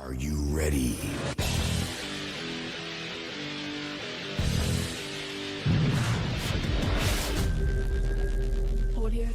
Are you ready? Audio.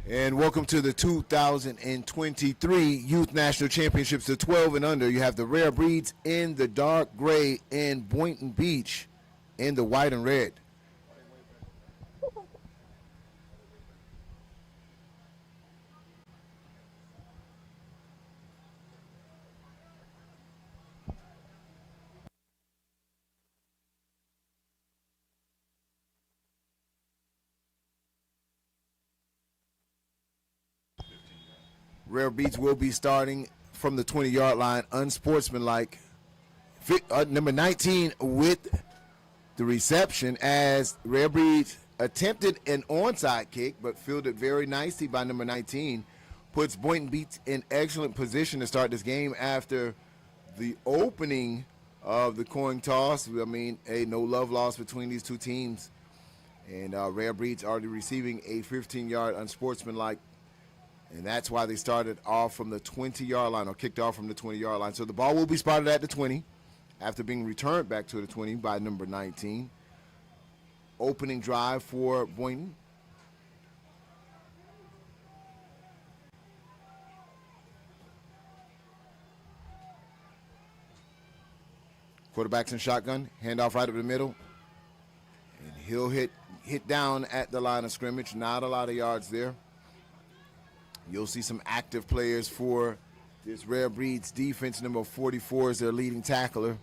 And welcome to the 2023 Youth National Championships, the 12 and under. You have the Rarebreeds in the dark gray and Boynton Beach in the white and red. Rarebreeds will be starting from the 20-yard line, unsportsmanlike. Number 19 with the reception as Rarebreeds attempted an onside kick, but fielded very nicely by number 19. Puts Boynton Beach in excellent position to start this game after the opening of the coin toss. I mean, no love lost between these two teams. And Rarebreeds already receiving a 15-yard unsportsmanlike. And that's why they started off from the 20-yard line, or kicked off from the 20-yard line. So the ball will be spotted at the 20 after being returned back to the 20 by number 19. Opening drive for Boynton. Quarterback's in shotgun, handoff right up the middle. And he'll hit down at the line of scrimmage. Not a lot of yards there. You'll see some active players for this Rarebreeds defense. Number 44 is their leading tackler.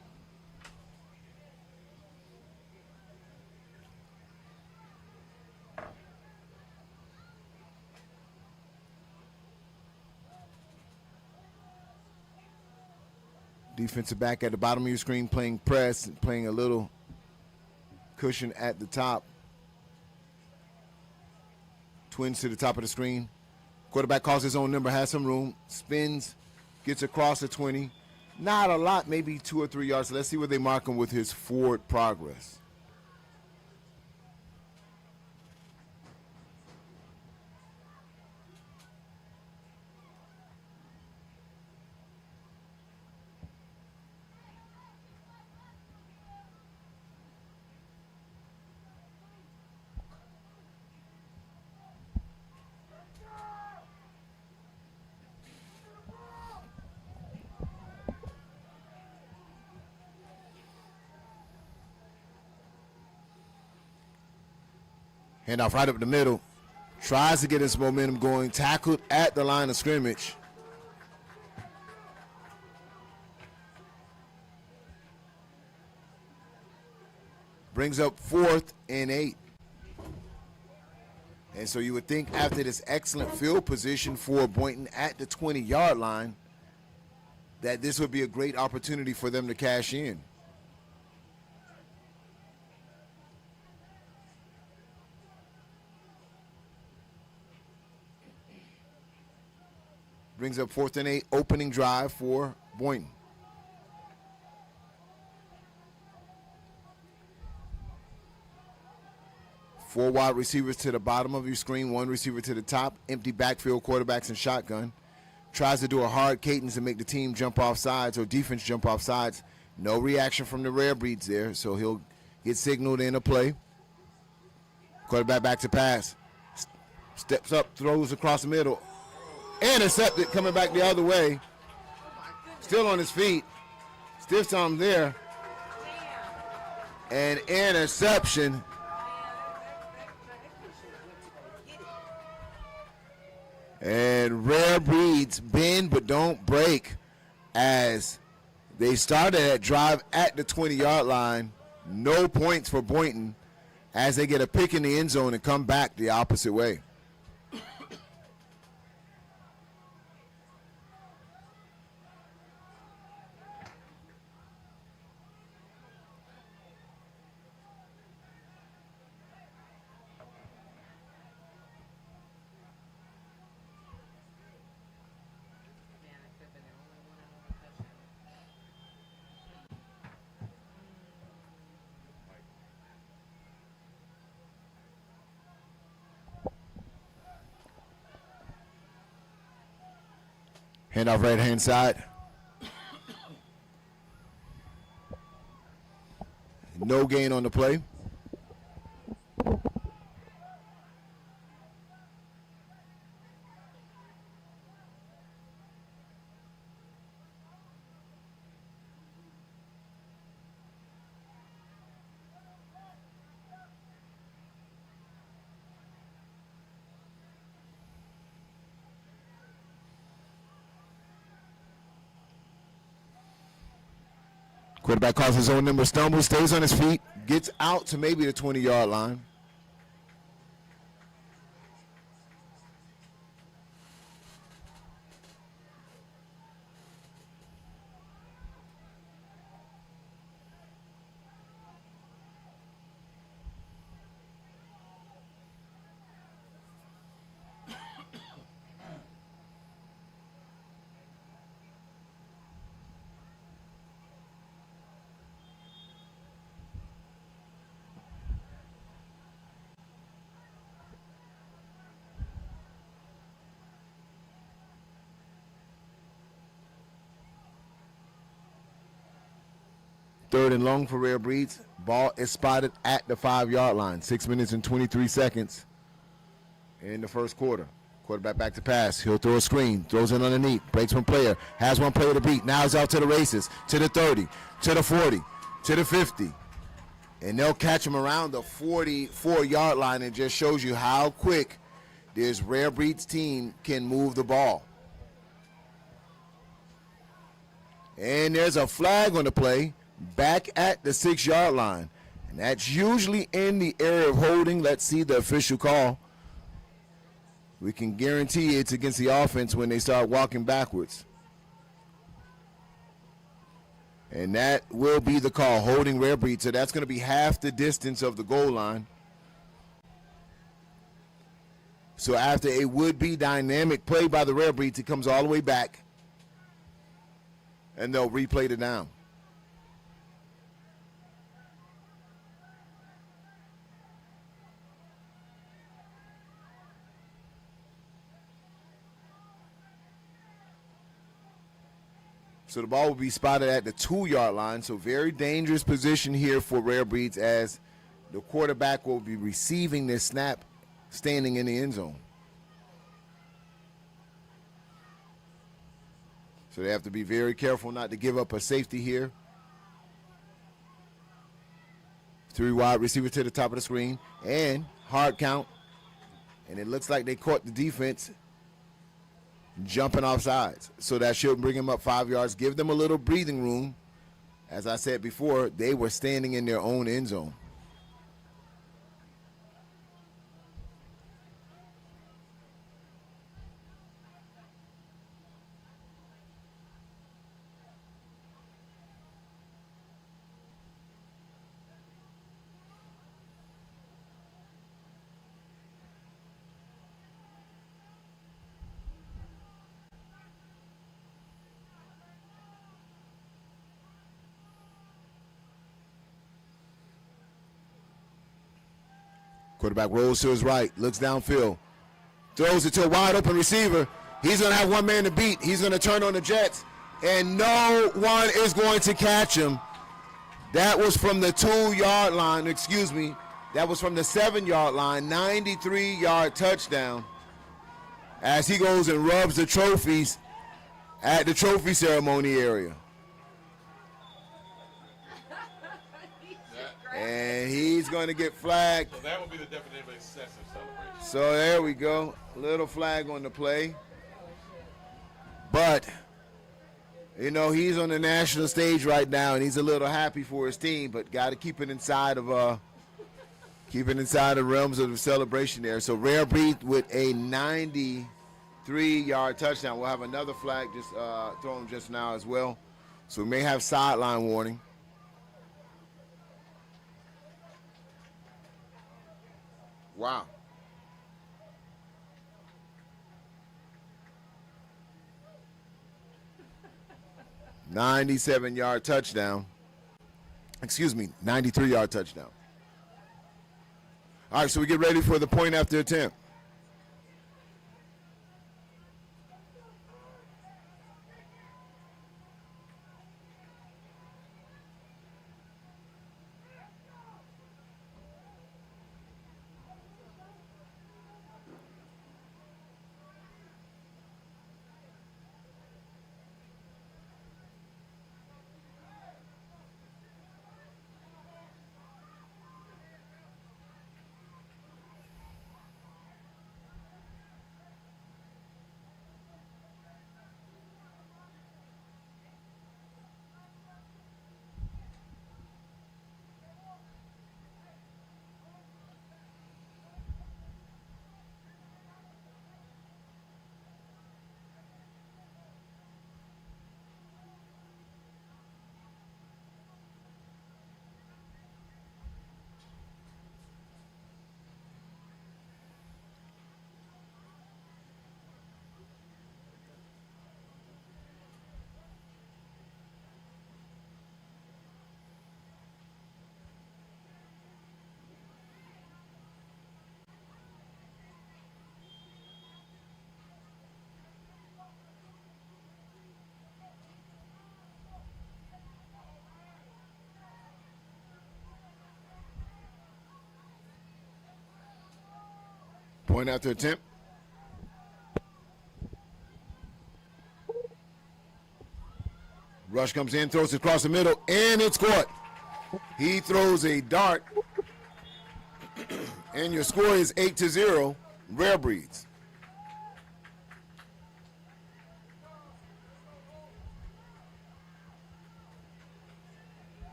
Defensive back at the bottom of your screen playing press and playing a little cushion at the top. Twins to the top of the screen. Quarterback calls his own number, has some room, spins, gets across the 20. Not a lot, maybe 2 or 3 yards. So let's see where they mark him with his forward progress. Handoff right up the middle. Tries to get his momentum going. Tackled at the line of scrimmage. Brings up 4th and 8. And so you would think after this excellent field position for Boynton at the 20-yard line that this would be a great opportunity for them to cash in. Brings up 4th and 8, opening drive for Boynton. 4 wide receivers to the bottom of your screen, 1 receiver to the top, empty backfield, quarterbacks and shotgun. Tries to do a hard cadence and make the team jump off sides or defense jump off sides. No reaction from the Rarebreeds there, so he'll get signaled in a play. Quarterback back to pass. Steps up, throws across the middle. Intercepted, coming back the other way. Still on his feet. Stiff arm there. An interception. And Rarebreeds bend but don't break as they started that drive at the 20-yard line. No points for Boynton as they get a pick in the end zone and come back the opposite way. Handoff right-hand side. No gain on the play. Quarterback calls his own number, stumbles, stays on his feet, gets out to maybe the 20-yard line. Third and long for Rarebreeds. Ball is spotted at the 5-yard line. 6 minutes and 23 seconds in the first quarter. Quarterback back to pass. He'll throw a screen. Throws it underneath. Breaks one player. Has one player to beat. Now he's out to the races. To the 30. To the 40. To the 50. And they'll catch him around the 44-yard line. It just shows you how quick this Rarebreeds team can move the ball. And there's a flag on the play. Back at the 6-yard line. And that's usually in the area of holding. Let's see the official call. We can guarantee it's against the offense when they start walking backwards. And that will be the call, holding Rarebreeds. So that's going to be half the distance of the goal line. So after a would-be dynamic play by the Rarebreeds, it comes all the way back. And they'll replay the down. So the ball will be spotted at the 2-yard line. So very dangerous position here for Rarebreeds as the quarterback will be receiving this snap standing in the end zone. So they have to be very careful not to give up a safety here Three wide receiver to the top of the screen. And hard count. And it looks like they caught the defense jumping off sides. So that should bring them up 5 yards. Give them a little breathing room. As I said before, they were standing in their own end zone. Quarterback rolls to his right, looks downfield, throws it to a wide open receiver. He's going to have one man to beat. He's going to turn on the Jets, and no one is going to catch him. That was from the 2-yard line, excuse me. That was from the 7-yard line, 93-yard touchdown. As he goes and rubs the trophies at the trophy ceremony area. And he's going to get flagged. So that would be the definition of excessive celebration. So there we go. Little flag on the play. But, you know, he's on the national stage right now, and he's a little happy for his team, but got to keep it inside of the realms of the celebration there. So Rarebreeds with a 93-yard touchdown. We'll have another flag just thrown just now as well. So we may have sideline warning. Wow. $97-yard touchdown. Excuse me, 93-yard touchdown. All right, so we get ready for the point after attempt. Point after attempt. Rush comes in, throws it across the middle, and it's caught. He throws a dart, and your score is 8-0, Rarebreeds.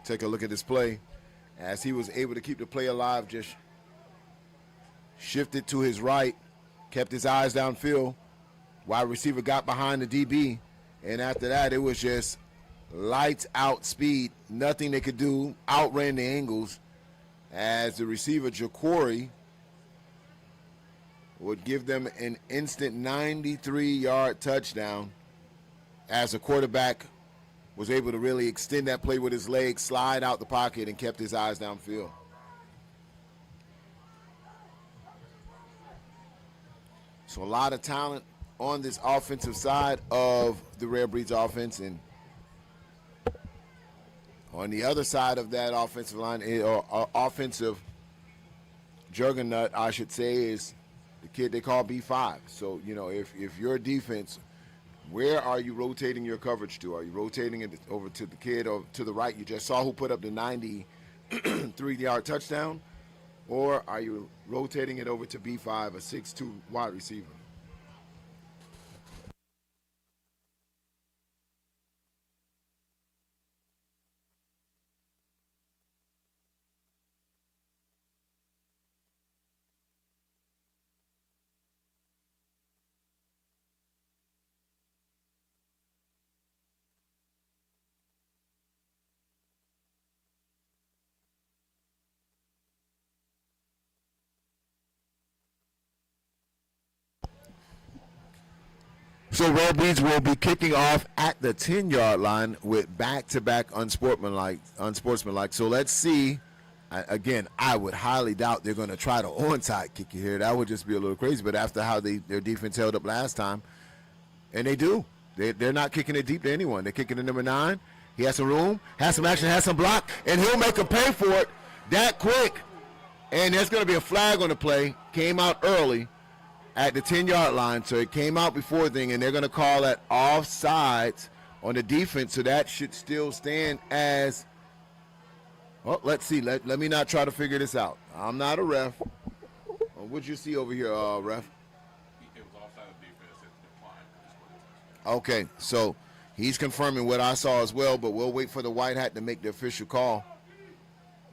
Take a look at this play. As he was able to keep the play alive, just shifted to his right, kept his eyes downfield. Wide receiver got behind the DB, and after that, it was just lights out speed. Nothing they could do. Outran the angles as the receiver, Jacory, would give them an instant 93-yard touchdown as the quarterback was able to really extend that play with his legs, slide out the pocket, and kept his eyes downfield. So a lot of talent on this offensive side of the Rarebreeds offense, and on the other side of that offensive line, or offensive juggernaut, I should say, is the kid they call B5. So, you know, if your defense Where are you rotating your coverage to? Are you rotating it over to the kid or to the right? You just saw who put up the 93-yard touchdown, or are you rotating it over to B5, a 6'2" wide receiver? So Rarebreeds will be kicking off at the 10-yard line with back-to-back unsportsmanlike. So let's see. Again, I would highly doubt they're going to try to onside kick you here. That would just be a little crazy. But after how their defense held up last time, and they do, they're not kicking it deep to anyone. They're kicking to number 9. He has some room, has some action, has some block, and he'll make them pay for it that quick. And there's going to be a flag on the play. Came out early at the 10-yard line, so it came out before thing, and they're going to call that offsides on the defense, so that should still stand as, well, let's see. Let me not try to figure this out. I'm not a ref. What'd you see over here, ref? It was offside of defense. It declined. Okay, so he's confirming what I saw as well, but we'll wait for the white hat to make the official call.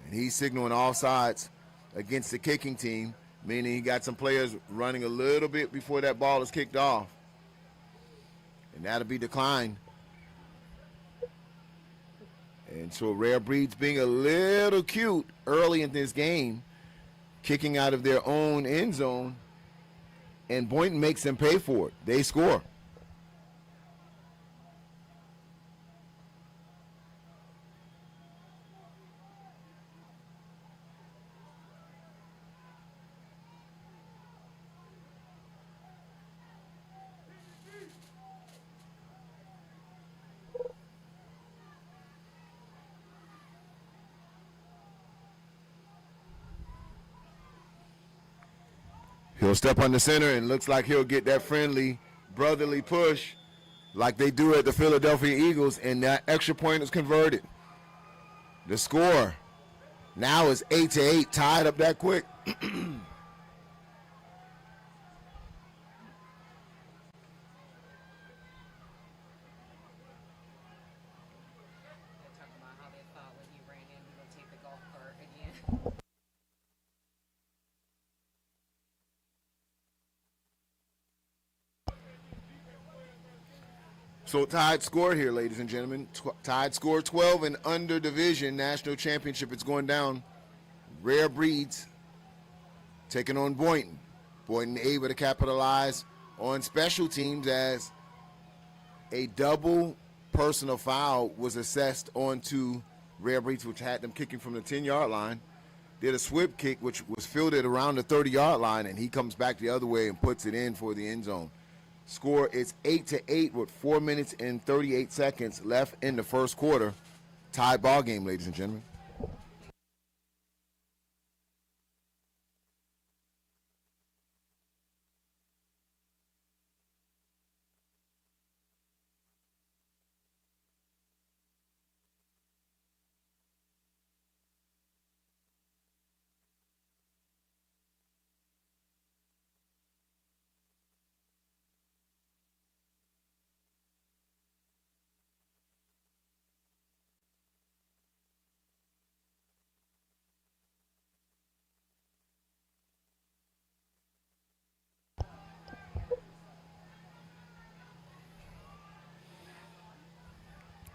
And he's signaling offsides against the kicking team, meaning he got some players running a little bit before that ball is kicked off. And that'll be declined. And so Rarebreeds being a little cute early in this game, kicking out of their own end zone, and Boynton makes them pay for it. They score. He'll step on the center and looks like he'll get that friendly, brotherly push like they do at the Philadelphia Eagles, and that extra point is converted. The score now is 8-8, tied up that quick. So tied score here, ladies and gentlemen. Tied score 12 and under division national championship. It's going down. Rarebreeds taking on Boynton. Boynton able to capitalize on special teams as a double personal foul was assessed onto Rarebreeds, which had them kicking from the 10-yard line. Did a sweep kick, which was fielded around the 30-yard line, and he comes back the other way and puts it in for the end zone. Score is 8-8 with 4 minutes and 38 seconds left in the first quarter. Tied ball game, ladies and gentlemen.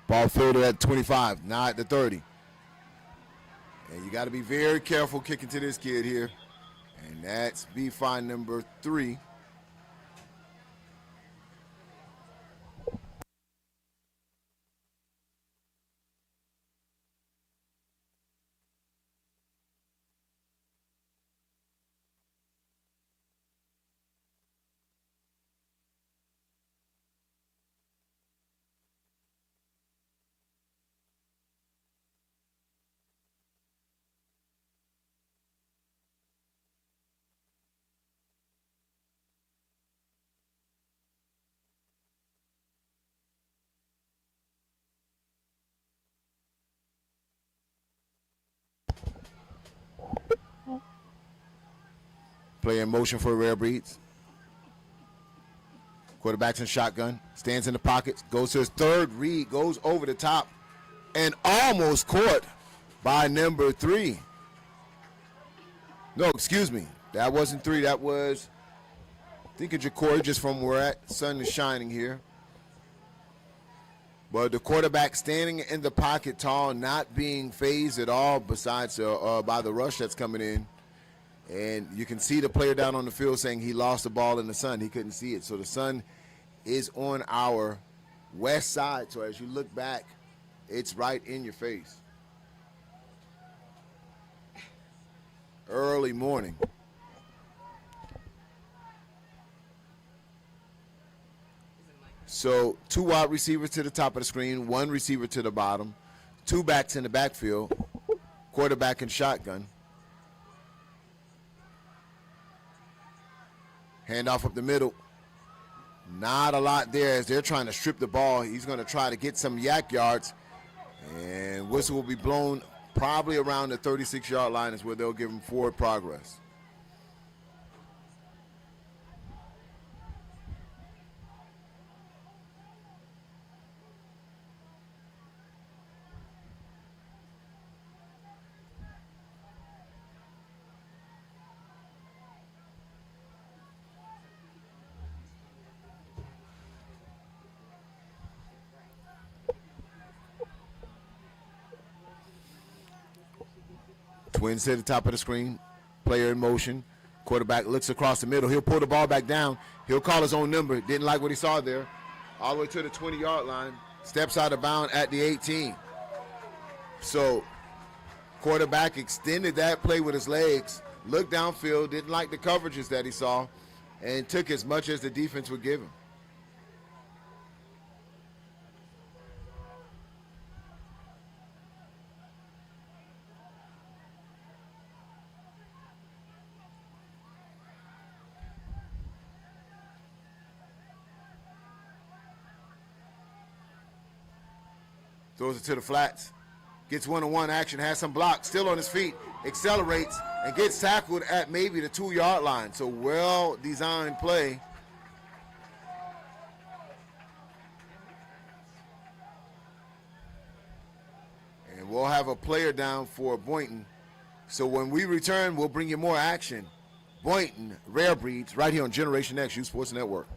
Ball fielded at 25, now at the 30. And you got to be very careful kicking to this kid here. And that's B5 number 3. Player in motion for Rarebreeds. Quarterback's in shotgun. Stands in the pocket. Goes to his third read. Goes over the top. And almost caught by number 3. No, excuse me. That wasn't 3. That was, I think, a Jacory, just from where at. Sun is shining here. But the quarterback standing in the pocket tall, not being phased at all besides by the rush that's coming in. And you can see the player down on the field saying he lost the ball in the sun. He couldn't see it. So the sun is on our west side. So as you look back, it's right in your face. Early morning. So 2 wide receivers to the top of the screen, 1 receiver to the bottom, 2 backs in the backfield, quarterback in shotgun. Handoff up the middle. Not a lot there as they're trying to strip the ball. He's going to try to get some yak yards. And whistle will be blown probably around the 36-yard line is where they'll give him forward progress. Twins to the top of the screen. Player in motion. Quarterback looks across the middle. He'll pull the ball back down. He'll call his own number. Didn't like what he saw there. All the way to the 20-yard line. Steps out of bounds at the 18. So quarterback extended that play with his legs. Looked downfield. Didn't like the coverages that he saw. And took as much as the defense would give him. Throws it to the flats. Gets one-on-one action, has some blocks, still on his feet, accelerates, and gets tackled at maybe the 2-yard line. So well-designed play. And we'll have a player down for Boynton. So when we return, we'll bring you more action. Boynton, Rarebreeds, right here on Generation X, Youth Sports Network.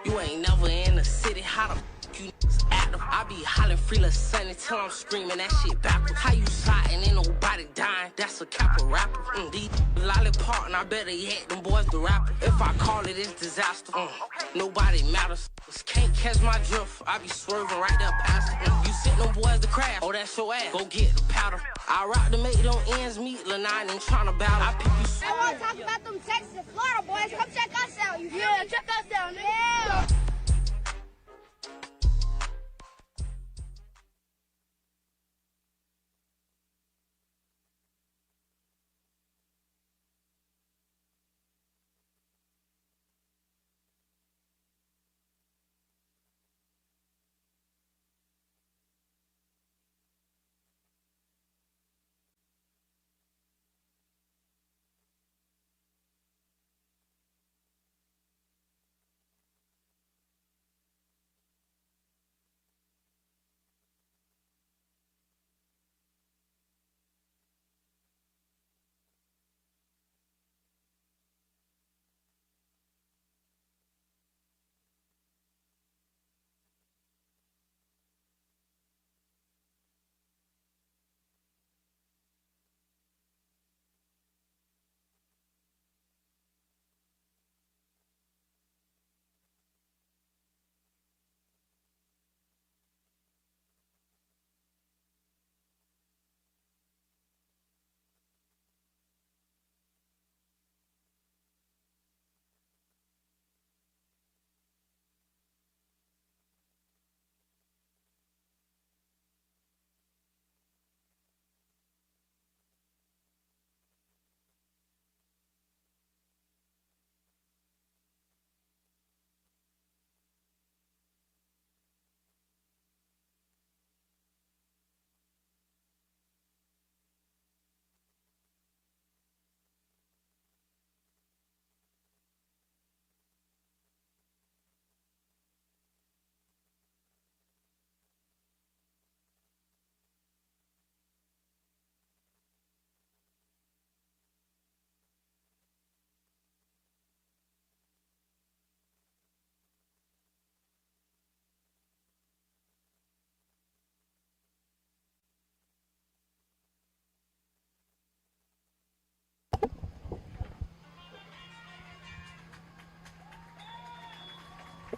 You ain't never in the city, how the you active? I be hollering free sunny till I'm screaming that shit backwards. How you sliding, ain't nobody dying, that's a capital rapper. These lollipop, and I better yet, them boys the rapper. If I call it, it's disaster. Nobody matters. Can't catch my drift, I be swerving right there past it. You sent them boys to crash, oh that's your ass, go get the powder. I rock to make them ends meet, Lanine ain't tryna battle. I pick you. I wanna talk about them Texas and Florida boys, come check us out. Yeah, check us out, yeah.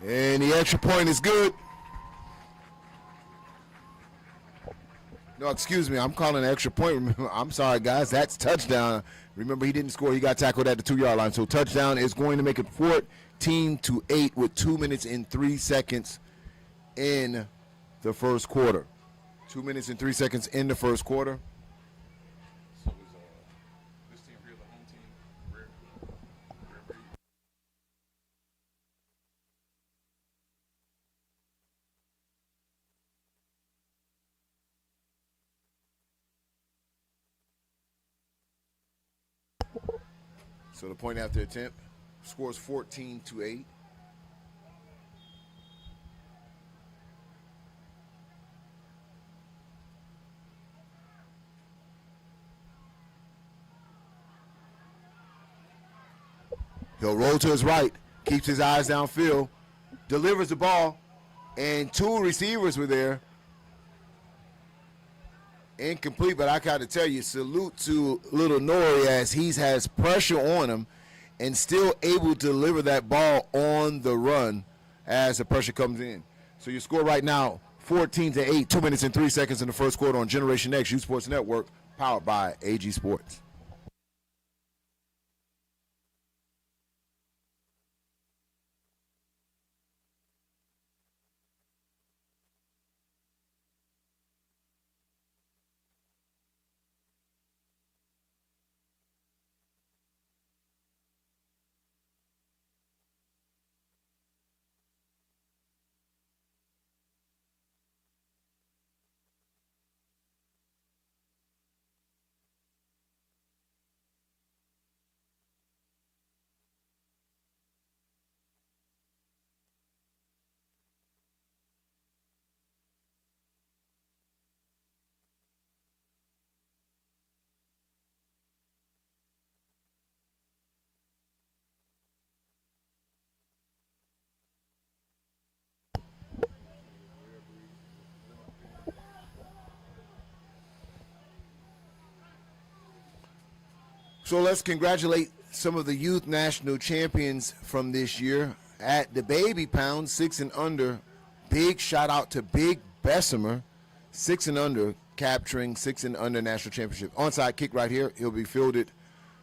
And the extra point is good. No, excuse me. I'm calling an extra point. Remember, I'm sorry, guys. That's touchdown. Remember, he didn't score. He got tackled at the 2-yard line. So touchdown is going to make it 14-8 with 2 minutes and 3 seconds in the first quarter. 2 minutes and 3 seconds in the first quarter. So is this team here the home team? Rarebreeds? So the point after attempt scores 14-8. He'll roll to his right, keeps his eyes downfield, delivers the ball, and 2 receivers were there. Incomplete, but I got to tell you, salute to little Nori as he has pressure on him and still able to deliver that ball on the run as the pressure comes in. So your score right now, 14-8, 2 minutes and 3 seconds in the first quarter on Generation X, U Sports Network, powered by AG Sports. So let's congratulate some of the youth national champions from this year at the baby pound, 6 and under. Big shout out to Big Bessemer, 6 and under, capturing 6 and under national championship. Onside kick right here. He'll be fielded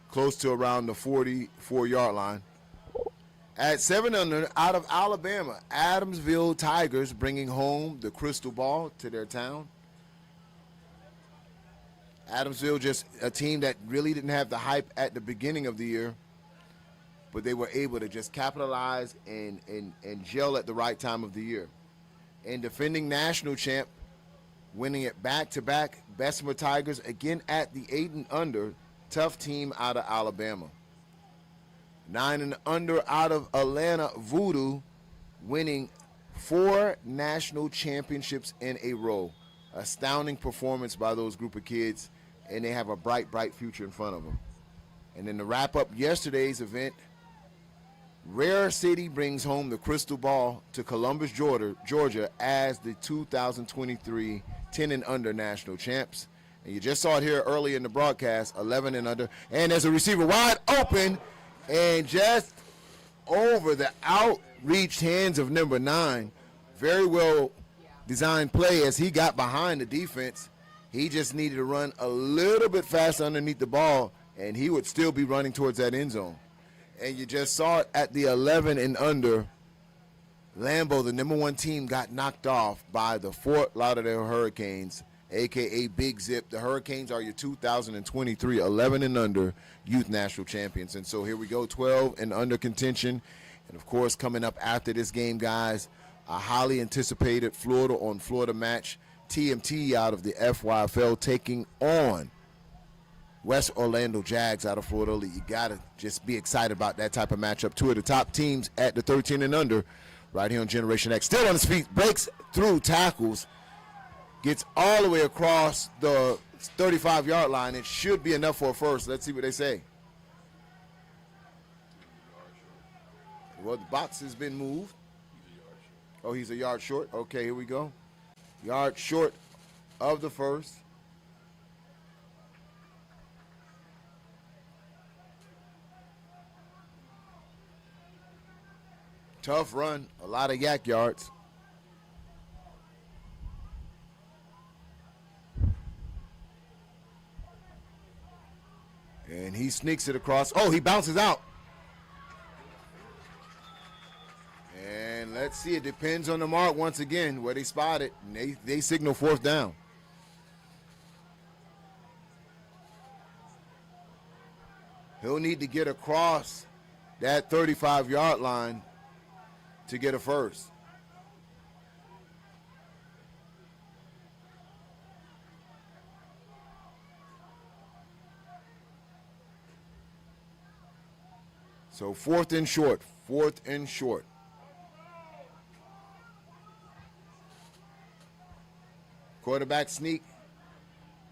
close to around the 44-yard line. At 7 under, out of Alabama, Adamsville Tigers bringing home the crystal ball to their town. Adamsville, just a team that really didn't have the hype at the beginning of the year, but they were able to just capitalize and gel at the right time of the year. And defending national champ, winning it back-to-back, Bessemer Tigers, again at the 8 and under, tough team out of Alabama. 9 and under out of Atlanta, Voodoo, winning 4 national championships in a row. Astounding performance by those group of kids, and they have a bright, bright future in front of them. And then to wrap up yesterday's event, Rare City brings home the crystal ball to Columbus, Georgia as the 2023 10 and under national champs. And you just saw it here early in the broadcast, 11 and under. And there's a receiver wide open and just over the outreached hands of number 9. Very well designed play as he got behind the defense. He just needed to run a little bit faster underneath the ball, and he would still be running towards that end zone. And you just saw it at the 11 and under. Lambeau, the number 1 team, got knocked off by the Fort Lauderdale Hurricanes, a.k.a. Big Zip. The Hurricanes are your 2023 11 and under youth national champions. And so here we go, 12 and under contention. And, of course, coming up after this game, guys, a highly anticipated Florida on Florida match. TMT out of the FYFL taking on West Orlando Jags out of Florida. You got to just be excited about that type of matchup. 2 of the top teams at the 13 and under right here on Generation X. Still on his feet, breaks through tackles, gets all the way across the 35-yard line. It should be enough for a first. Let's see what they say. Well, the box has been moved. Oh, he's a yard short. Okay, here we go. Yard short of the first. Tough run, a lot of yak yards. And he sneaks it across. Oh, he bounces out. And let's see, it depends on the mark once again where they spot it. And they signal fourth down. He'll need to get across that 35-yard line to get a first. So fourth and short. Quarterback sneak.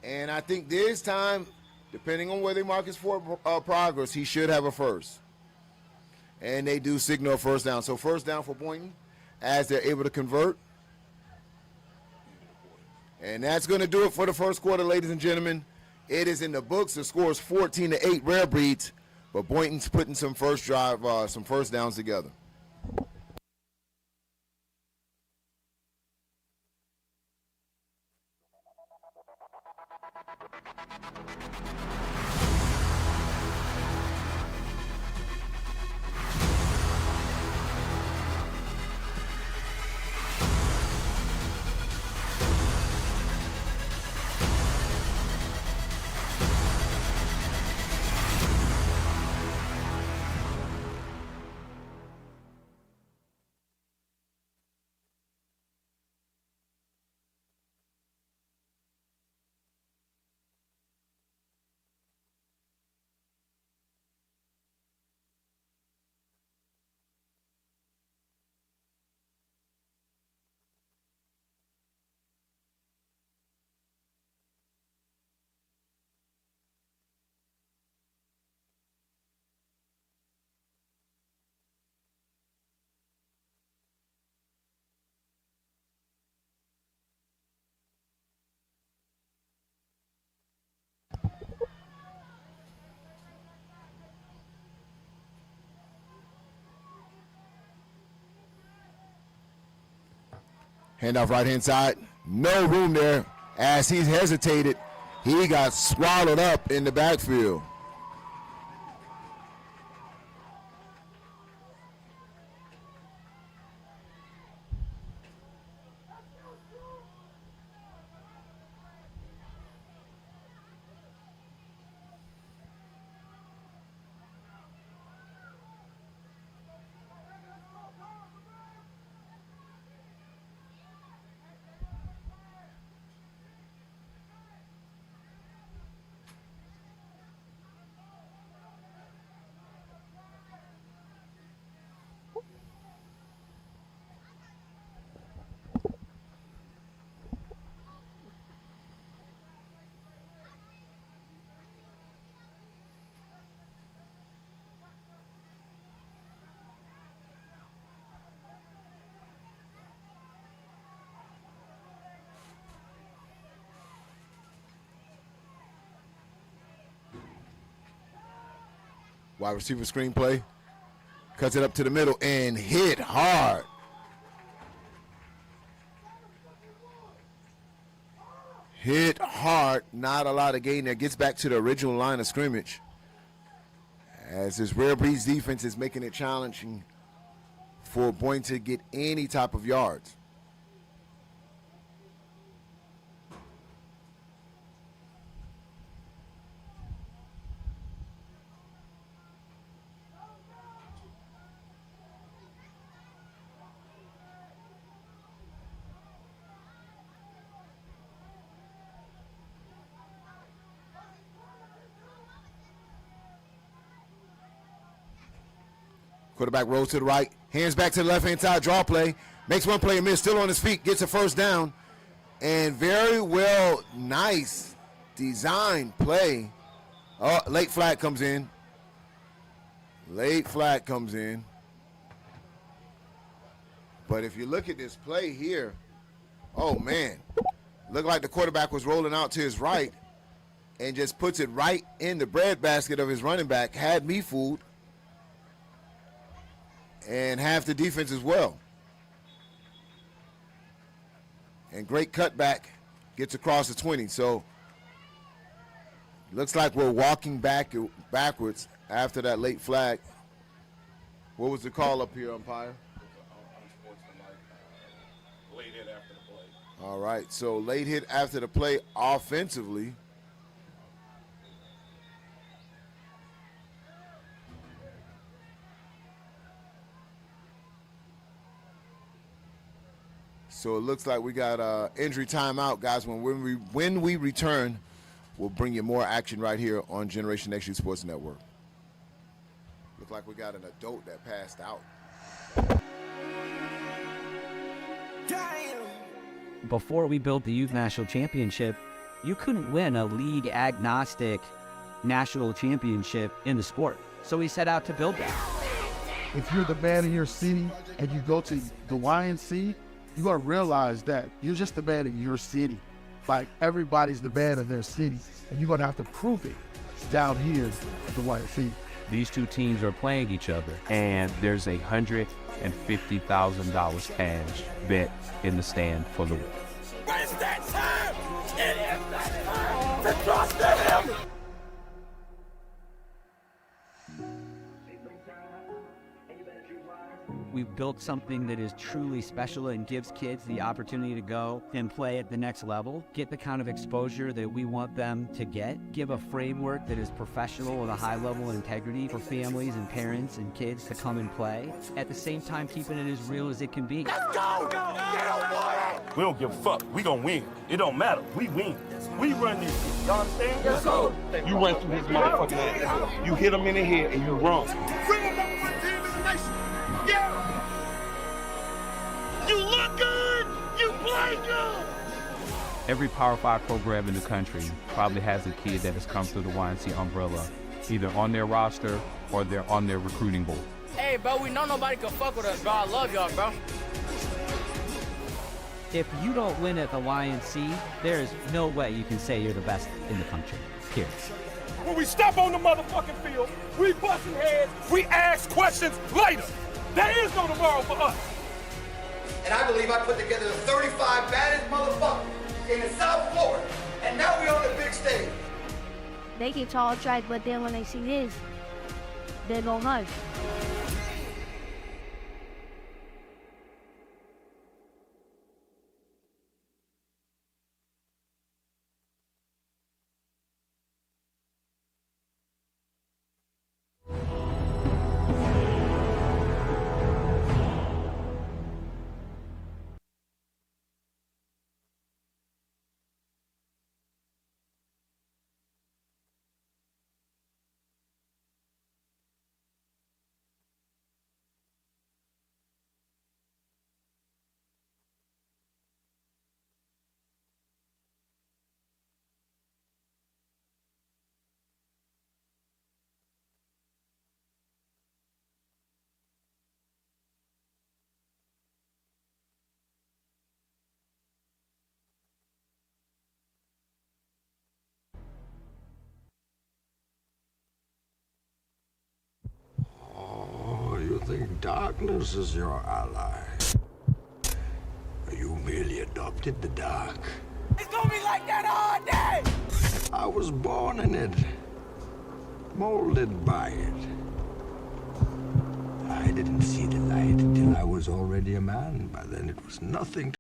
And I think this time, depending on where they mark his progress, he should have a first. And they do signal a first down. So first down for Boynton as they're able to convert. And that's going to do it for the first quarter, ladies and gentlemen. It is in the books. The score is 14-8 Rarebreeds, but Boynton's putting some first downs together. Handoff right-hand side. No room there. As he hesitated, he got swallowed up in the backfield. Wide receiver screenplay. Cuts it up to the middle and hit hard. Hit hard. Not a lot of gain there. Gets back to the original line of scrimmage. As this Rarebreeds defense is making it challenging for Boynton to get any type of yards. Quarterback rolls to the right, hands back to the left-hand side, draw play, makes one play and miss, still on his feet, gets a first down, and very well, nice design play. Oh, late flag comes in. Late flag comes in. But if you look at this play here, oh, man, looked like the quarterback was rolling out to his right and just puts it right in the breadbasket of his running back, had me fooled. and half the defense as well. And great cutback, gets across the 20. So looks like we're walking backwards after that late flag. What was the call up here, umpire? Late hit after the play. All right, so late hit after the play offensively. So it looks like we got injury timeout, guys. When we return, we'll bring you more action right here on Generation Next Youth Sports Network. Look like we got an adult that passed out. Before we built the Youth National Championship, you couldn't win a league agnostic national championship in the sport. So we set out to build that. If you're the man in your city and you go to the YNC, you gotta realize that you're just the man in your city. Like, everybody's the man in their city, and you're gonna have to prove it down here at the YNC. These two teams are playing each other, and there's $150,000 cash bet in the stand for the win. It's that time! It is that time to trust in him! We've built something that is truly special and gives kids the opportunity to go and play at the next level, get the kind of exposure that we want them to get, give a framework that is professional with a high level of integrity for families and parents and kids to come and play, at the same time keeping it as real as it can be. Let's go! We don't give a fuck. We gonna win. It don't matter. We win. We run this. Y'all understand? Let's go. You run through his motherfucking ass. You hit him in the head and you run. Bring him number one team in the nation! Yeah! You look good! You play good! Every Power 5 program in the country probably has a kid that has come through the YNC umbrella, either on their roster or they're on their recruiting board. Hey, bro, we know nobody can fuck with us, bro. I love y'all, bro. If you don't win at the YNC, there is no way you can say you're the best in the country, period. When we step on the motherfucking field, we busting heads, we ask questions later. There is no tomorrow for us. And I believe I put together the 35 baddest motherfuckers in South Florida. And now we're on the big stage. They can talk trash, but then when they see this, they don't know. You think darkness is your ally? You merely adopted the dark. It's gonna be like that all day! I was born in it, molded by it. I didn't see the light until I was already a man. By then it was nothing to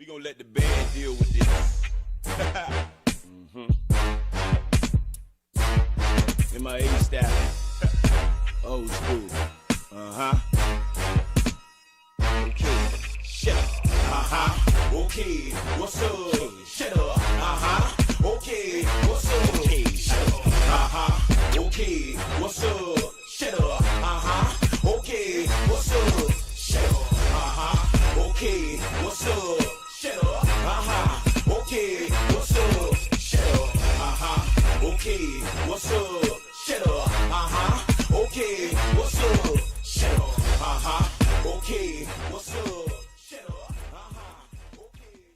We gonna let the band deal with this. In my A style. Old school. Okay. Okay, what's up? Shut up. Okay, what's up? Okay, shut up. Okay, what's up? Shut up. Okay, what's up? Shut up. Okay, what's up? Shut up. Okay, what's up? Shut up. Okay, what's up? Shut up. Okay, what's up? Shut up. Okay, what's up? Shut up. Okay.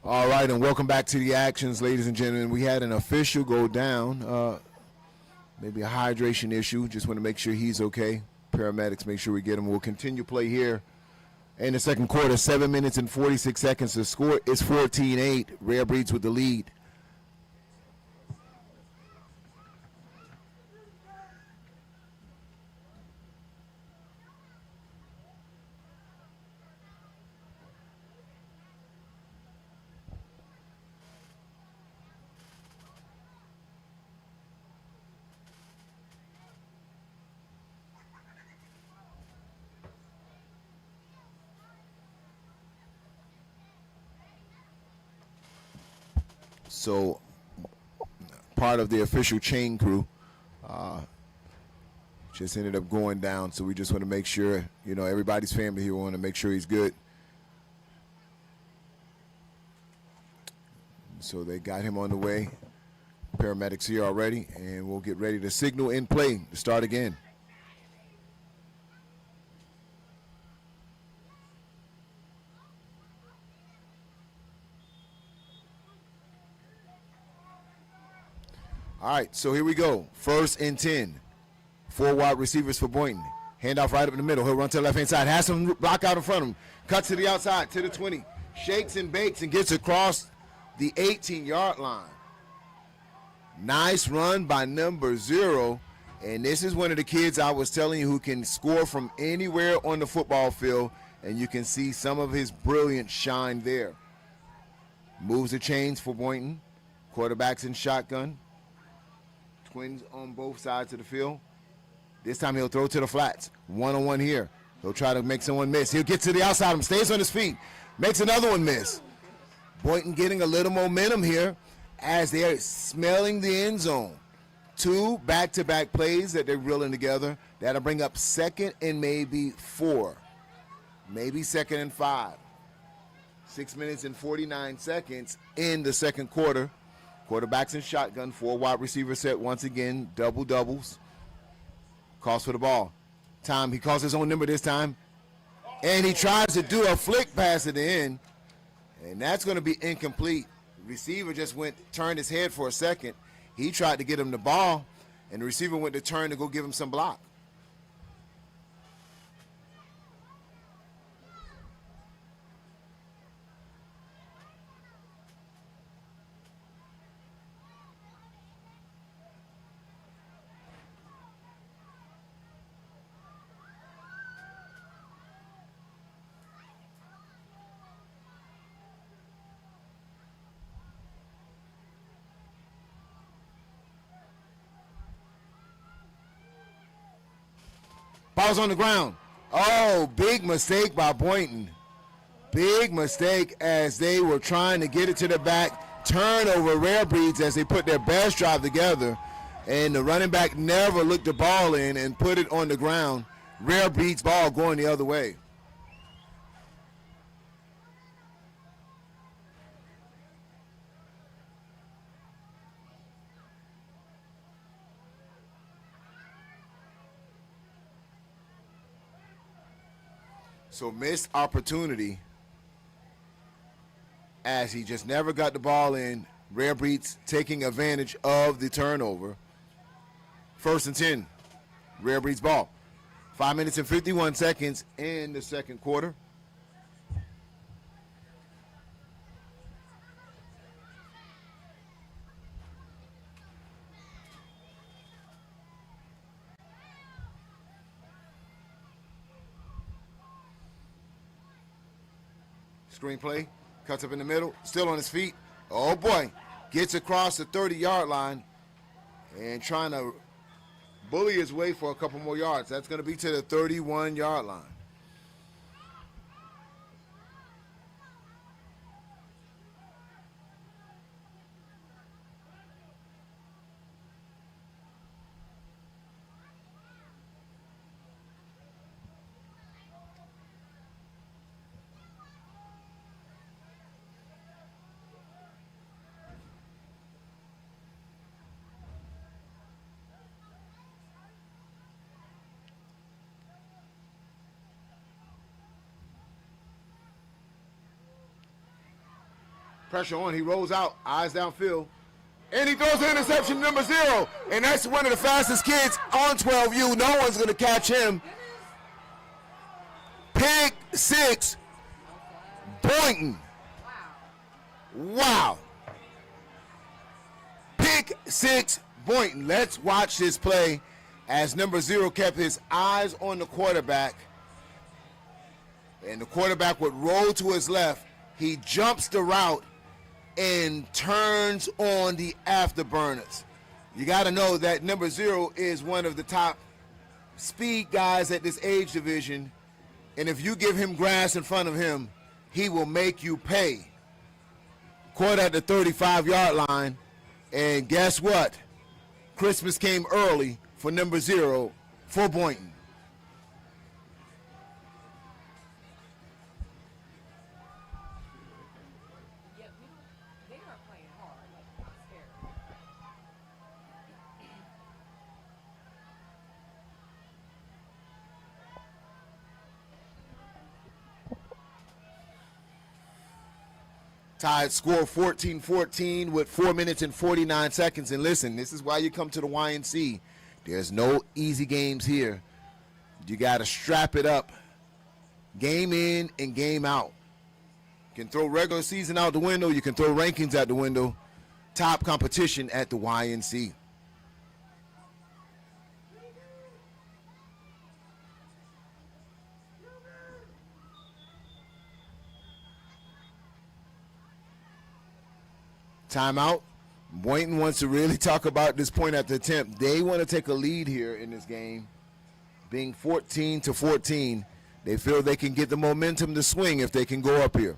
All right, and welcome back to the actions, ladies and gentlemen. We had an official go down, maybe a hydration issue. Just want to make sure he's okay. Paramedics, make sure we get him. We'll continue play here in the second quarter. 7 minutes and 46 seconds. The score is 14-8. Rarebreeds with the lead. So part of the official chain crew just ended up going down. So we just want to make sure, everybody's family here. We want to make sure he's good. So they got him on the way. Paramedics here already, and we'll get ready to signal in play to start again. All right, so here we go. 1st and 10. 4 wide receivers for Boynton. Handoff right up in the middle. He'll run to the left-hand side. Has some block out in front of him. Cuts to the outside, to the 20. Shakes and bakes and gets across the 18-yard line. Nice run by number 0. And this is one of the kids I was telling you who can score from anywhere on the football field. And you can see some of his brilliant shine there. Moves the chains for Boynton. Quarterback's in shotgun. Twins on both sides of the field. This time he'll throw to the flats. One-on-one here. He'll try to make someone miss. He'll get to the outside of him. Stays on his feet. Makes another one miss. Boynton getting a little momentum here as they're smelling the end zone. 2 back-to-back plays that they're reeling together. That'll bring up 2nd and maybe 4. Maybe 2nd and 5. 6 minutes and 49 seconds in the second quarter. Quarterback's in shotgun. 4 wide receiver set once again. Double-doubles. Calls for the ball. He calls his own number this time. And he tries to do a flick pass at the end. And that's going to be incomplete. Receiver just turned his head for a second. He tried to get him the ball, and the receiver went to turn to go give him some block. Ball's on the ground. Oh, big mistake by Boynton. Big mistake as they were trying to get it to the back. Turnover, Rarebreeds, as they put their best drive together. And the running back never looked the ball in and put it on the ground. Rarebreeds ball going the other way. So missed opportunity as he just never got the ball in. Rarebreeds taking advantage of the turnover. 1st and 10. Rarebreeds ball. 5 minutes and 51 seconds in the second quarter. Screenplay, cuts up in the middle, still on his feet. Oh boy, gets across the 30-yard line and trying to bully his way for a couple more yards. That's going to be to the 31-yard line. Pressure on, he rolls out, eyes downfield, and he throws an interception, number 0. And that's one of the fastest kids on 12U. No one's going to catch him. Pick 6, Boynton. Wow. Pick 6, Boynton. Let's watch this play as number 0 kept his eyes on the quarterback. And the quarterback would roll to his left. He jumps the route and turns on the afterburners. You got to know that number 0 is one of the top speed guys at this age division, and if you give him grass in front of him, he will make you pay. caught at the 35-yard line, and guess what? Christmas came early for number 0 for Boynton. Tied score 14-14 with 4 minutes and 49 seconds. And listen, this is why you come to the YNC. There's no easy games here. You got to strap it up. Game in and game out. You can throw regular season out the window. You can throw rankings out the window. Top competition at the YNC. Timeout. Boynton wants to really talk about this point after attempt. They want to take a lead here in this game, being 14-14. They feel they can get the momentum to swing if they can go up here.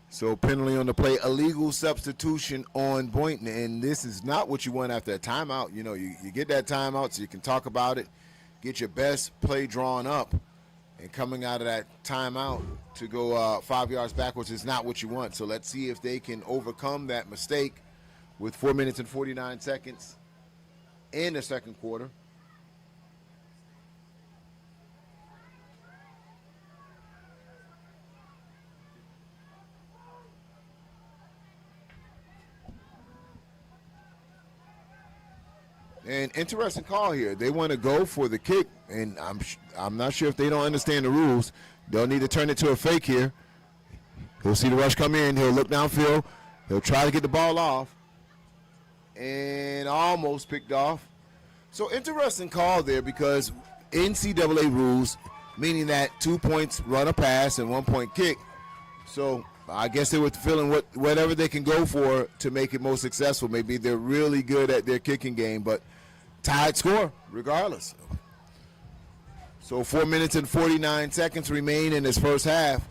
So penalty on the play, illegal substitution on Boynton, and this is not what you want after a timeout. You know, you get that timeout so you can talk about it, get your best play drawn up, and coming out of that timeout to go 5 yards backwards is not what you want. So let's see if they can overcome that mistake with 4 minutes and 49 seconds in the second quarter. And interesting call here. They want to go for the kick, and I'm not sure if they don't understand the rules. They'll need to turn it to a fake here. He'll see the rush come in. He'll look downfield. He'll try to get the ball off, and almost picked off. So interesting call there because NCAA rules, meaning that 2 points run a pass and 1 point kick. So I guess they were feeling whatever they can go for to make it most successful. Maybe they're really good at their kicking game, but tied score regardless. So 4 minutes and 49 seconds remain in this first half.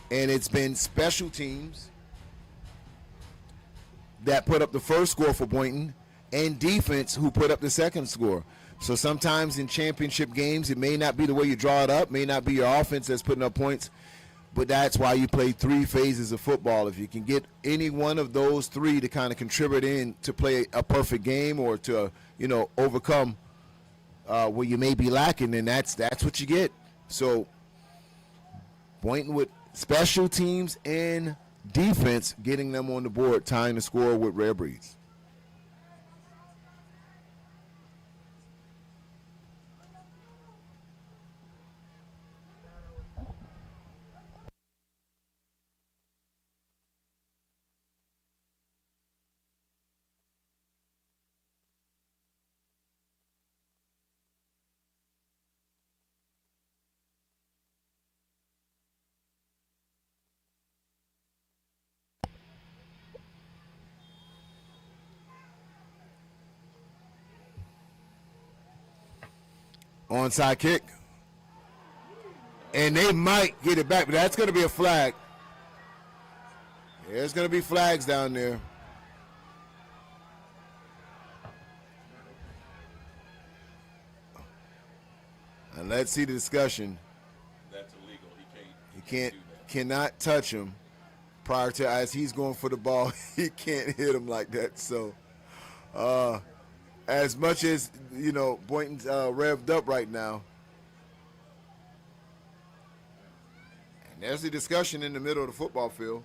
And it's been special teams that put up the first score for Boynton and defense who put up the second score. So sometimes in championship games, it may not be the way you draw it up, may not be your offense that's putting up points, but that's why you play 3 phases of football. If you can get any one of those 3 to kind of contribute in to play a perfect game or to, overcome where you may be lacking, then that's what you get. So Boynton with special teams and defense getting them on the board, tying the score with Rarebreeds. Onside kick. And they might get it back, but that's going to be a flag. There's going to be flags down there. And let's see the discussion. That's illegal. He cannot touch him prior to, as he's going for the ball. He can't hit him like that. So, as much as, Boynton's revved up right now. And there's the discussion in the middle of the football field.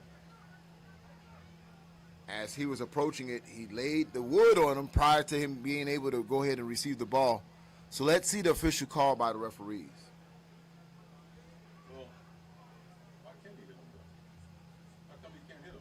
As he was approaching it, he laid the wood on him prior to him being able to go ahead and receive the ball. So let's see the official call by the referees. Well, why can't he hit him? How come he can't hit him?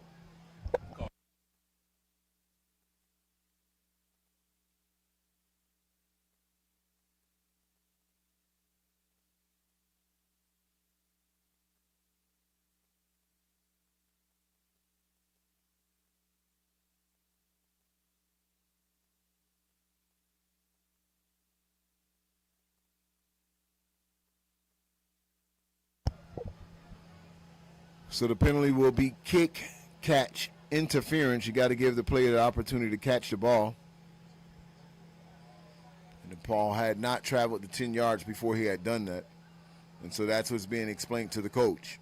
So the penalty will be kick, catch, interference. You got to give the player the opportunity to catch the ball. And the ball had not traveled the 10 yards before he had done that. And so that's what's being explained to the coach.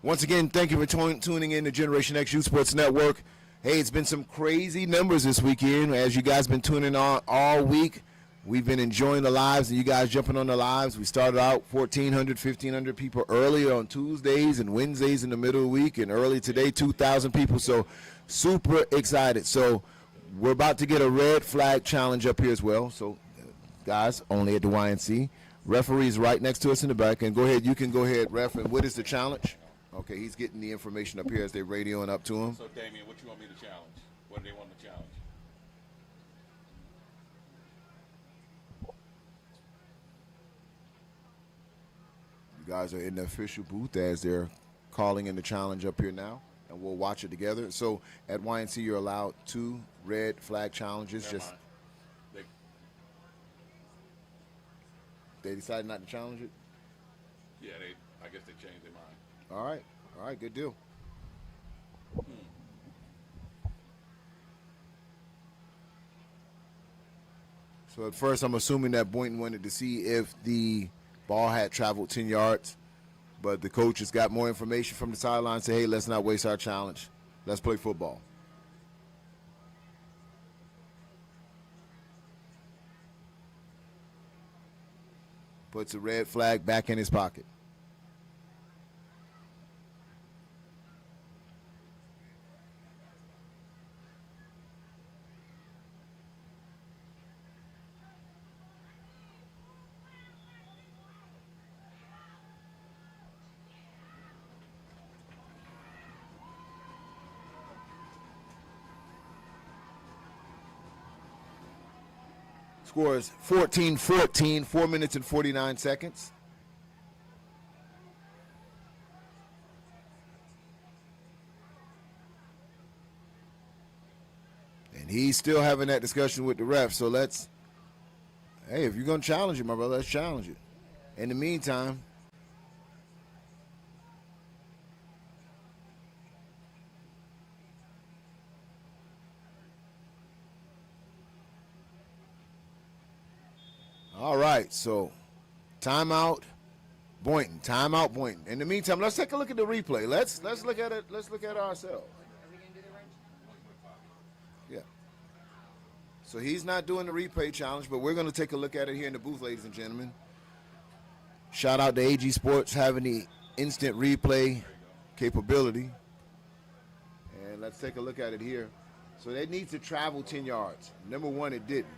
Once again, thank you for tuning in to Generation X Youth Sports Network. Hey, it's been some crazy numbers this weekend. As you guys been tuning on all week, we've been enjoying the lives and you guys jumping on the lives. We started out 1,400, 1,500 people earlier on Tuesdays and Wednesdays in the middle of the week, and early today, 2,000 people. So super excited. So we're about to get a red flag challenge up here as well. So guys, only at the YNC. Referee's right next to us in the back. And go ahead, you can go ahead, ref. And what is the challenge? Okay, he's getting the information up here as they're radioing up to him. So, Damien, what you want me to challenge? What do they want to challenge? You guys are in the official booth as they're calling in the challenge up here now, and we'll watch it together. So, at YNC, you're allowed 2 red flag challenges. Never mind. They decided not to challenge it? Yeah, I guess they changed their mind. All right, good deal. So at first I'm assuming that Boynton wanted to see if the ball had traveled 10 yards, but the coach has got more information from the sideline, say, hey, let's not waste our challenge. Let's play football. Puts a red flag back in his pocket. Score is 14-14, 4 minutes and 49 seconds. And he's still having that discussion with the ref. So let's, hey, if you're going to challenge it, my brother, let's challenge it. In the meantime, all right, so timeout, Boynton. Timeout, Boynton. In the meantime, let's take a look at the replay. Let's look at it. Let's look at it ourselves. Yeah. So he's not doing the replay challenge, but we're going to take a look at it here in the booth, ladies and gentlemen. Shout out to AG Sports having the instant replay capability. And let's take a look at it here. So they need to travel 10 yards. Number one, it didn't.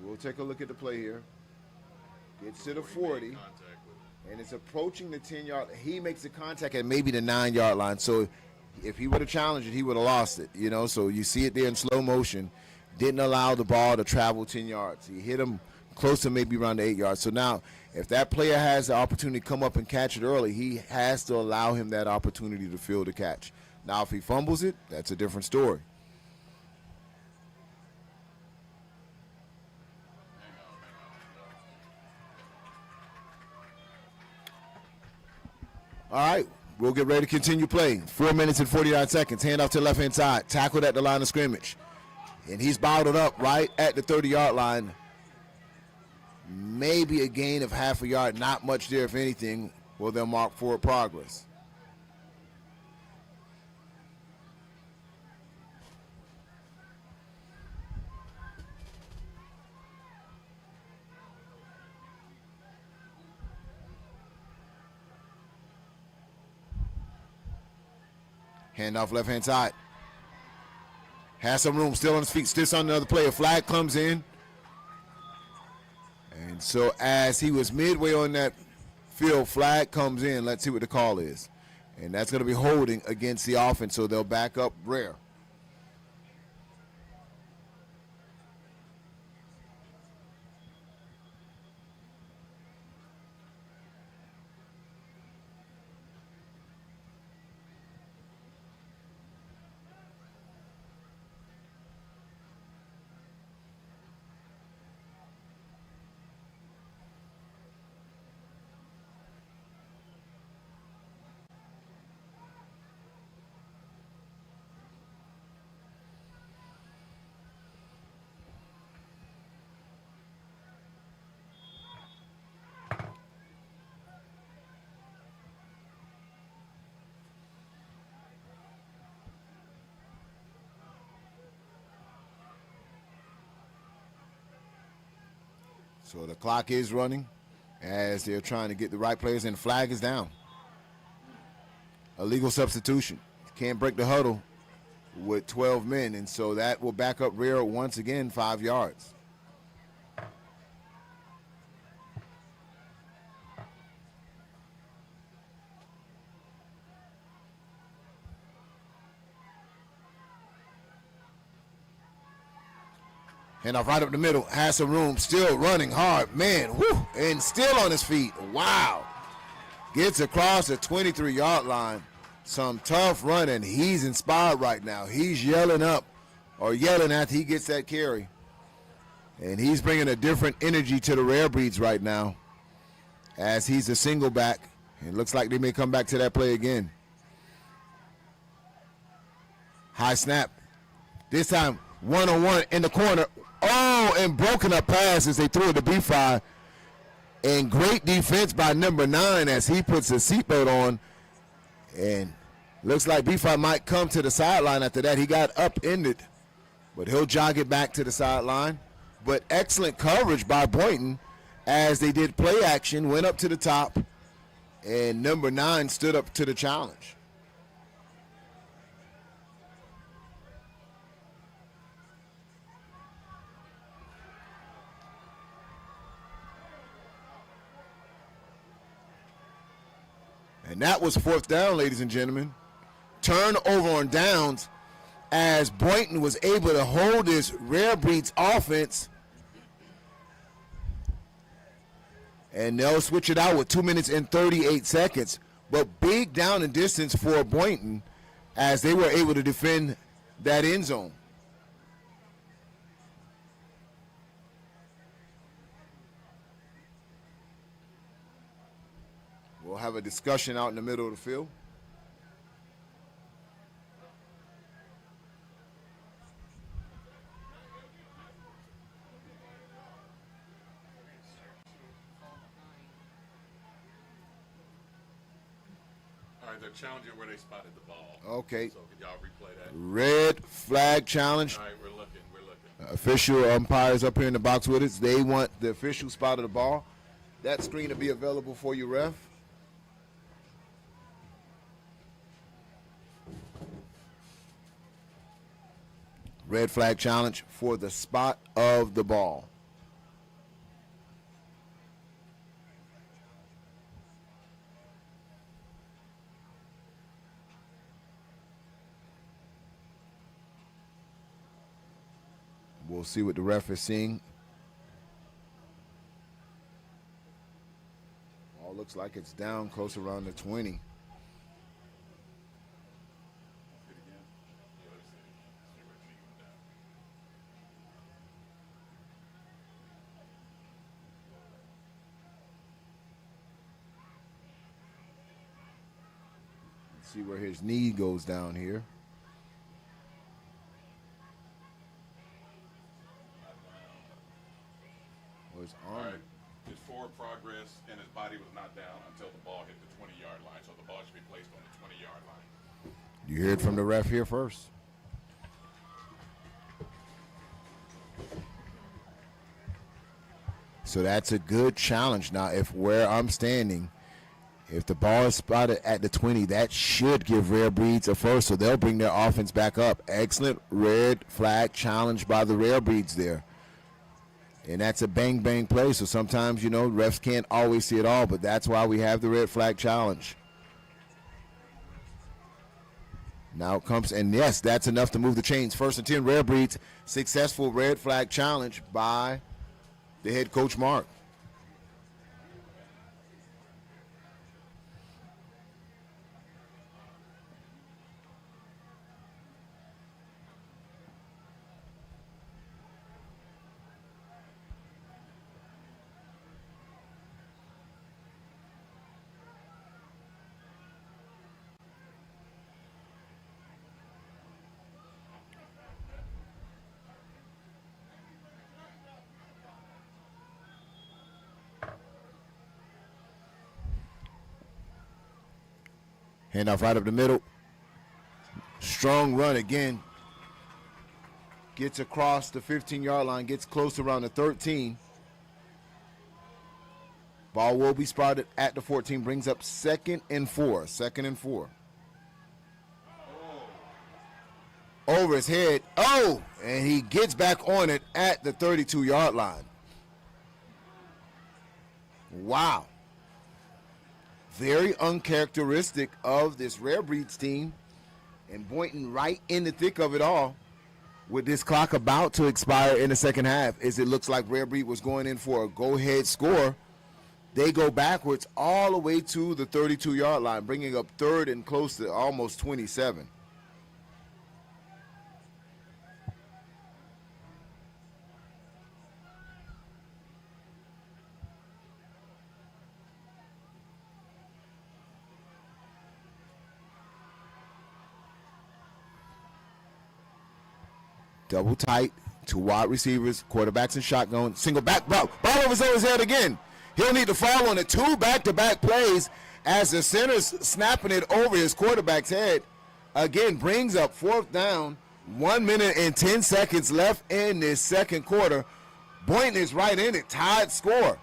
We'll take a look at the play here. Gets to the 40, and it's approaching the 10-yard. He makes the contact at maybe the 9-yard line. So if he would have challenged it, he would have lost it. You know, so you see it there in slow motion. Didn't allow the ball to travel 10 yards. He hit him close to maybe around the 8 yards. So now, if that player has the opportunity to come up and catch it early, he has to allow him that opportunity to field the catch. Now, if he fumbles it, that's a different story. All right, we'll get ready to continue playing. 4 minutes and 49 seconds. Hand off to the left-hand side. Tackled at the line of scrimmage. And he's bottled up right at the 30-yard line. Maybe a gain of half a yard. Not much there, if anything. Well, they'll mark forward progress. Hand off left-hand side. Has some room, still on his feet, still on another player. Flag comes in. And so as he was midway on that field, flag comes in. Let's see what the call is. And that's going to be holding against the offense, so they'll back up Rare. So the clock is running as they're trying to get the right players, and the flag is down. Illegal substitution. Can't break the huddle with 12 men, and so that will back up Rare once again 5 yards. And off right up the middle, has some room, still running hard, man, whew, and still on his feet, wow. Gets across the 23-yard line, some tough run, and he's inspired right now. He's yelling up, or yelling after he gets that carry. And he's bringing a different energy to the Rarebreeds right now, as he's a single back. It looks like they may come back to that play again. High snap, this time one-on-one in the corner. Oh, and broken up pass as they threw it to B5. And great defense by number 9 as he puts a seatbelt on. And looks like B5 might come to the sideline after that. He got upended, but he'll jog it back to the sideline. But excellent coverage by Boynton as they did play action, went up to the top, and number 9 stood up to the challenge. And that was 4th down, ladies and gentlemen. Turnover on downs as Boynton was able to hold this Rarebreeds offense. And they'll switch it out with 2 minutes and 38 seconds. But big down and distance for Boynton as they were able to defend that end zone. We'll have a discussion out in the middle of the field. All right, they're challenging where they spotted the ball. Okay. So could y'all replay that? Red flag challenge. All right, we're looking. Official umpires up here in the box with us. They want the official spot of the ball. That screen will be available for you, ref. Red flag challenge for the spot of the ball. We'll see what the ref is seeing. All looks like it's down close around the 20. See where his knee goes down here. Or his arm. All right. His forward progress and his body was not down until the ball hit the 20-yard line. So the ball should be placed on the 20-yard line. You hear it from the ref here first. So that's a good challenge. Now, if where I'm standing, if the ball is spotted at the 20, that should give Rarebreeds a first, so they'll bring their offense back up. Excellent red flag challenge by the Rarebreeds there. And that's a bang-bang play, so sometimes, you know, refs can't always see it all, but that's why we have the red flag challenge. Now it comes, and yes, that's enough to move the chains. 1st and 10, Rarebreeds, successful red flag challenge by the head coach, Mark. Handoff right up the middle. Strong run again. Gets across the 15-yard line, gets close around the 13. Ball will be spotted at the 14, brings up 2nd and 4. 2nd and 4. Over his head. Oh, and he gets back on it at the 32-yard line. Wow. Very uncharacteristic of this Rarebreeds team. And Boynton right in the thick of it all with this clock about to expire in the second half, as it looks like Rarebreed was going in for a go-ahead score. They go backwards all the way to the 32-yard line, bringing up 3rd and close to almost 27. Double tight, 2 wide receivers, quarterbacks in shotgun, single back, ball over his head again. He'll need to fall on it. 2 back-to-back plays as the center's snapping it over his quarterback's head. Again, brings up 4th down, 1 minute and 10 seconds left in this second quarter. Boynton is right in it, tied score.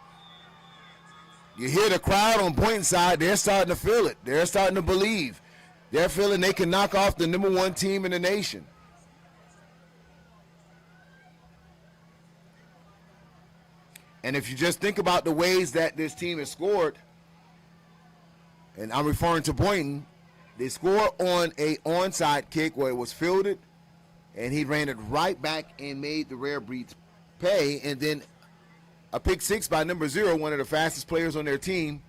You hear the crowd on Boynton's side, they're starting to feel it. They're starting to believe. They're feeling they can knock off the #1 team in the nation. And if you just think about the ways that this team has scored, and I'm referring to Boynton, they scored on a onside kick where it was fielded, and he ran it right back and made the Rarebreeds pay, and then a pick 6 by number 0, one of the fastest players on their team,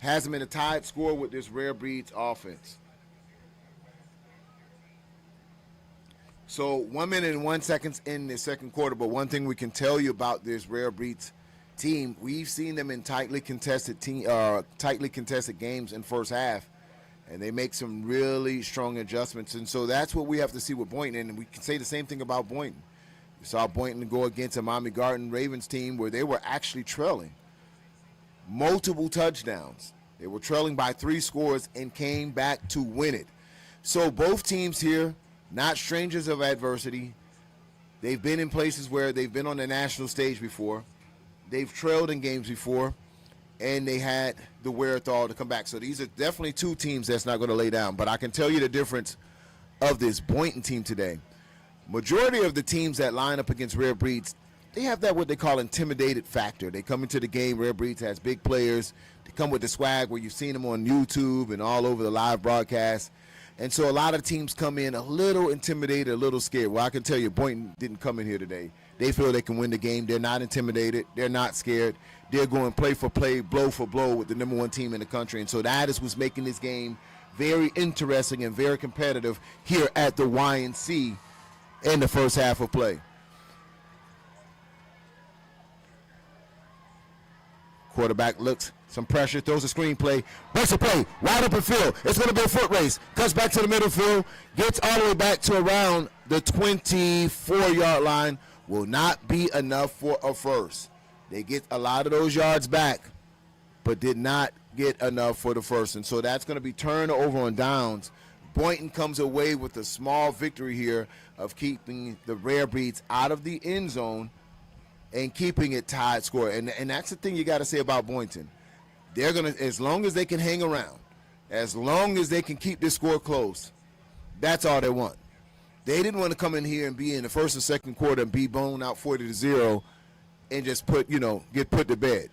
has them in a tied score with this Rarebreeds offense. So 1 minute and 1 second in the second quarter, but one thing we can tell you about this Rarebreeds team, we've seen them in tightly contested games in first half, and they make some really strong adjustments. And so that's what we have to see with Boynton, and we can say the same thing about Boynton. You saw Boynton go against a Miami Garden Ravens team where they were actually trailing multiple touchdowns. They were trailing by 3 scores and came back to win it. So both teams here, not strangers of adversity. They've been in places where they've been on the national stage before. They've trailed in games before, and they had the wherewithal to come back. So these are definitely 2 teams that's not going to lay down. But I can tell you the difference of this Boynton team today. Majority of the teams that line up against Rarebreeds, they have that what they call intimidated factor. They come into the game, Rarebreeds has big players. They come with the swag where you've seen them on YouTube and all over the live broadcast. And so a lot of teams come in a little intimidated, a little scared. Well, I can tell you, Boynton didn't come in here today. They feel they can win the game. They're not intimidated. They're not scared. They're going play for play, blow for blow with the number one team in the country. And so that is what's making this game very interesting and very competitive here at the YNC in the first half of play. Quarterback looks, some pressure, throws a screen play, breaks a play, wide open field. It's going to be a foot race. Cuts back to the middle field, gets all the way back to around the 24-yard line. Will not be enough for a first. They get a lot of those yards back, but did not get enough for the first. And so that's going to be turned over on downs. Boynton comes away with a small victory here of keeping the Rarebreeds out of the end zone and keeping it tied score. And that's the thing you got to say about Boynton. They're going to, as long as they can hang around, as long as they can keep this score close, that's all they want. They didn't want to come in here and be in the first and second quarter and be blown out 40-0 and just get put to bed.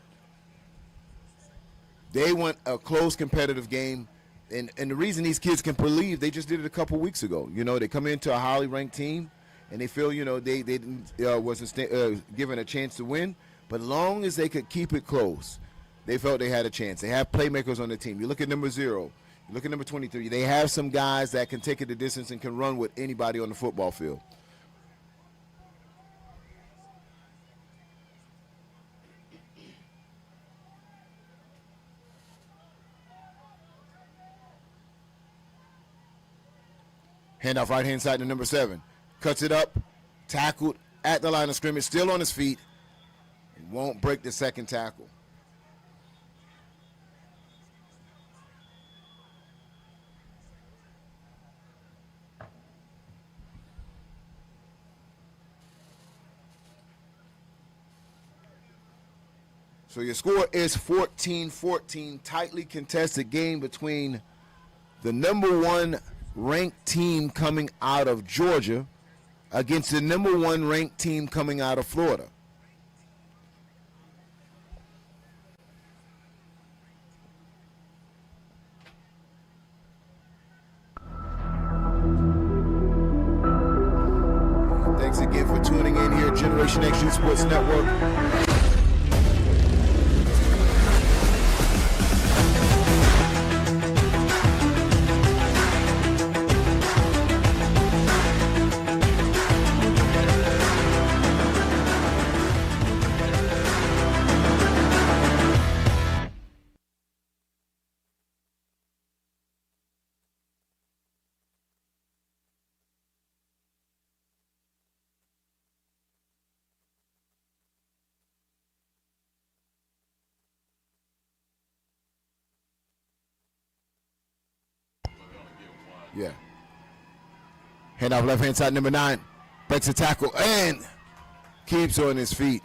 They want a close competitive game. And the reason these kids can believe, they just did it a couple weeks ago. They come into a highly ranked team, and they feel, they didn't wasn't given a chance to win. But as long as they could keep it close, they felt they had a chance. They have playmakers on the team. You look at number 0, you look at number 23. They have some guys that can take it the distance and can run with anybody on the football field. Handoff right-hand side to number 7. Cuts it up, tackled at the line of scrimmage, still on his feet. Won't break the second tackle. So your score is 14-14, tightly contested game between the number 1 ranked team coming out of Georgia against the number 1 ranked team coming out of Florida. Thanks again for tuning in here, Generation X Youth Sports Network. Yeah. Hand off left-hand side, number 9. Breaks a tackle and keeps on his feet.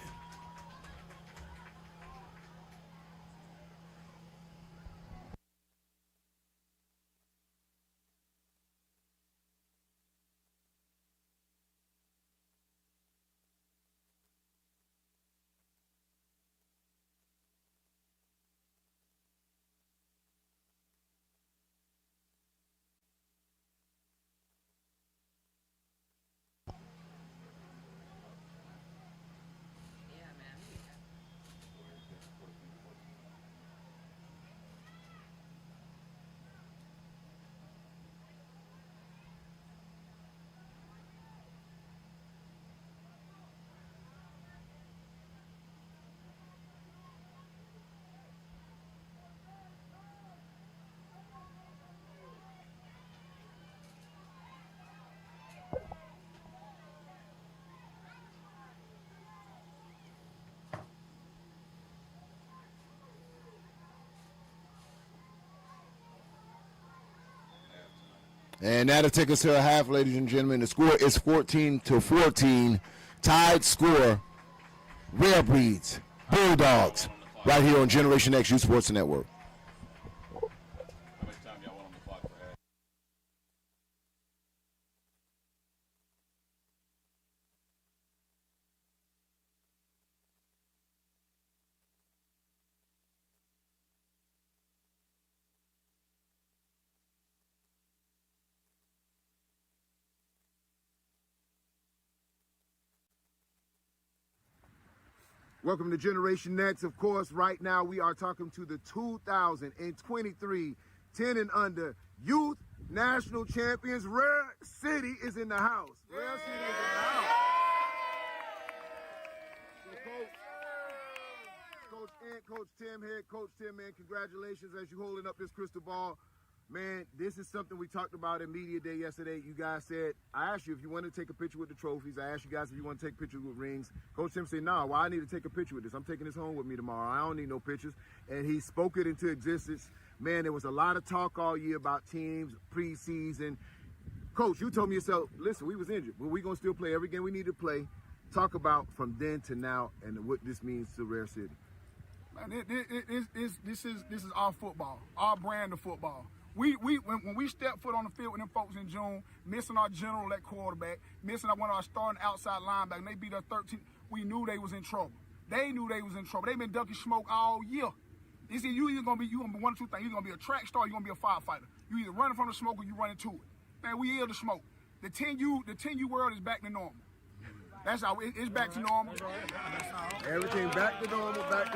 And that'll take us to a half, ladies and gentlemen. The score is 14-14. Tied score, Rarebreeds, Bulldogs, right here on Generation X Youth Sports Network. Welcome to Generation Next. Of course, right now we are talking to the 2023 10 and under youth national champions. Rare City is in the house. Rare City is in the house. So Coach Tim, head coach Tim, man, congratulations as you holding up this crystal ball. Man, this is something we talked about in Media Day yesterday. You guys said, I asked you if you want to take a picture with the trophies. I asked you guys if you want to take pictures with rings. Coach Tim said, nah, well, I need to take a picture with this. I'm taking this home with me tomorrow. I don't need no pictures. And he spoke it into existence. Man, there was a lot of talk all year about teams, preseason. Coach, you told me yourself, listen, we was injured, but we're going to still play every game we need to play. Talk about from then to now and what this means to Rare City. Man, this is our football, our brand of football. When we step foot on the field with them folks in June, missing our general at quarterback, missing one of our starting outside linebackers, and they beat us 13, we knew they was in trouble. They knew they was in trouble. They've been ducking smoke all year. You see, you gonna be one or two things. You're gonna be a track star, you're gonna be a firefighter. You either running from the smoke or you running to it. Man, we hear the smoke. The 10U world is back to normal. That's how it's back to normal. Everything back to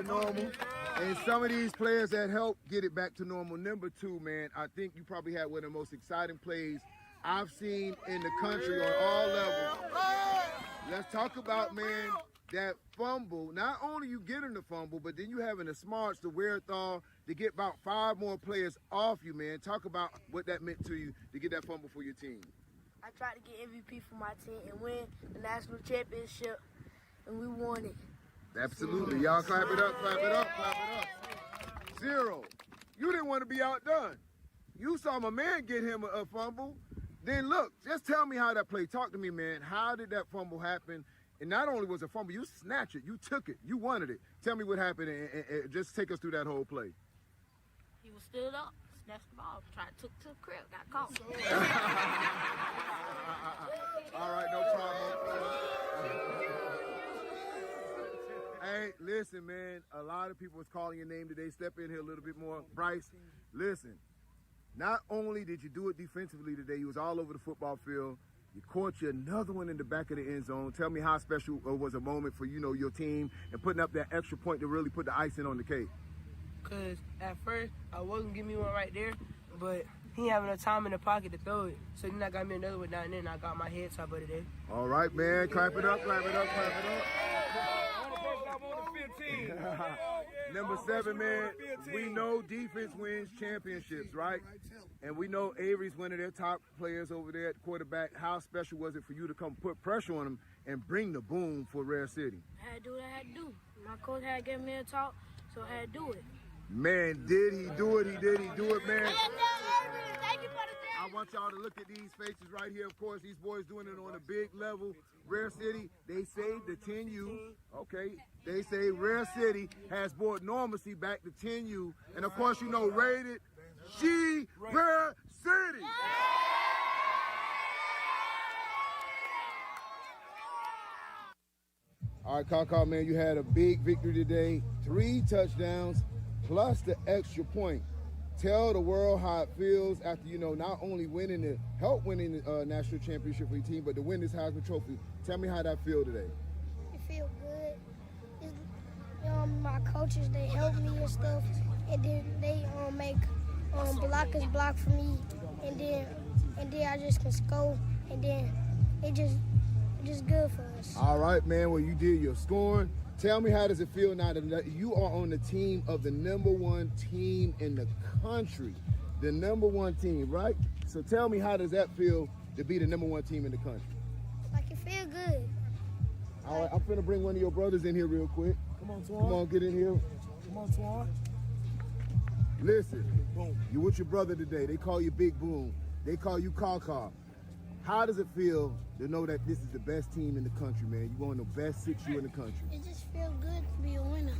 normal. And some of these players that helped get it back to normal. Number 2, man, I think you probably had one of the most exciting plays I've seen in the country on all levels. Let's talk about, man, that fumble. Not only you getting the fumble, but then you having the smarts, the wherewithal to get about 5 more players off you, man. Talk about what that meant to you to get that fumble for your team. I tried to get MVP for my team and win the national championship, and we won it. Absolutely. Y'all clap it up, clap it up, clap it up. 0. You didn't want to be outdone. You saw my man get him a fumble. Then look, just tell me how that play. Talk to me, man. How did that fumble happen? And not only was it a fumble, you snatched it, you took it, you wanted it. Tell me what happened and just take us through that whole play. He was stood up, snatched the ball, tried to the crib, got caught. All right, no problem. Hey, listen, man, a lot of people was calling your name today. Step in here a little bit more. Bryce, listen, not only did you do it defensively today, you was all over the football field. You caught you another one in the back of the end zone. Tell me how special was a moment for, your team and putting up that extra point to really put the icing on the cake. Because at first, I wasn't giving me one right there, but he didn't have enough time in the pocket to throw it. So then I got me another one down there, and I got my head top of it there. All right, man. Clap it up, clap it up, clap it up. Number 7, man, we know defense wins championships, right? And we know Avery's one of their top players over there at quarterback. How special was it for you to come put pressure on him and bring the boom for Rare City? I had to do what I had to do. My coach had to give me a talk, so I had to do it. Man, did he do it? Did he do it, man? Thank you for the day. I want y'all to look at these faces right here. Of course, these boys doing it on a big level. Rare City, they saved the 10U. Okay, they say Rare City has brought normalcy back to 10U. And of course, rated G Rare City. All right, Kaka, man, you had a big victory today. 3 touchdowns plus the extra point. Tell the world how it feels after, not only winning the national championship for your team, but to win this Heisman Trophy. Tell me how that feel today. It feel good. My coaches, they help me and stuff, and then they make blockers block for me, and then I just can score, and then it just good for us. All right, man. Well, you did your scoring. Tell me, how does it feel now that you are on the team of the #1 team in the country? The #1 team, right? So tell me, how does that feel to be the #1 team in the country? Like, it feel good. All right, I'm finna bring one of your brothers in here real quick. Come on, Twan. Come on, get in here. Come on, Twan. Listen, you with your brother today. They call you Big Boom. They call you Kaka. How does it feel to know that this is the best team in the country, man? You one of the best 6U in the country. It just feels good to be a winner.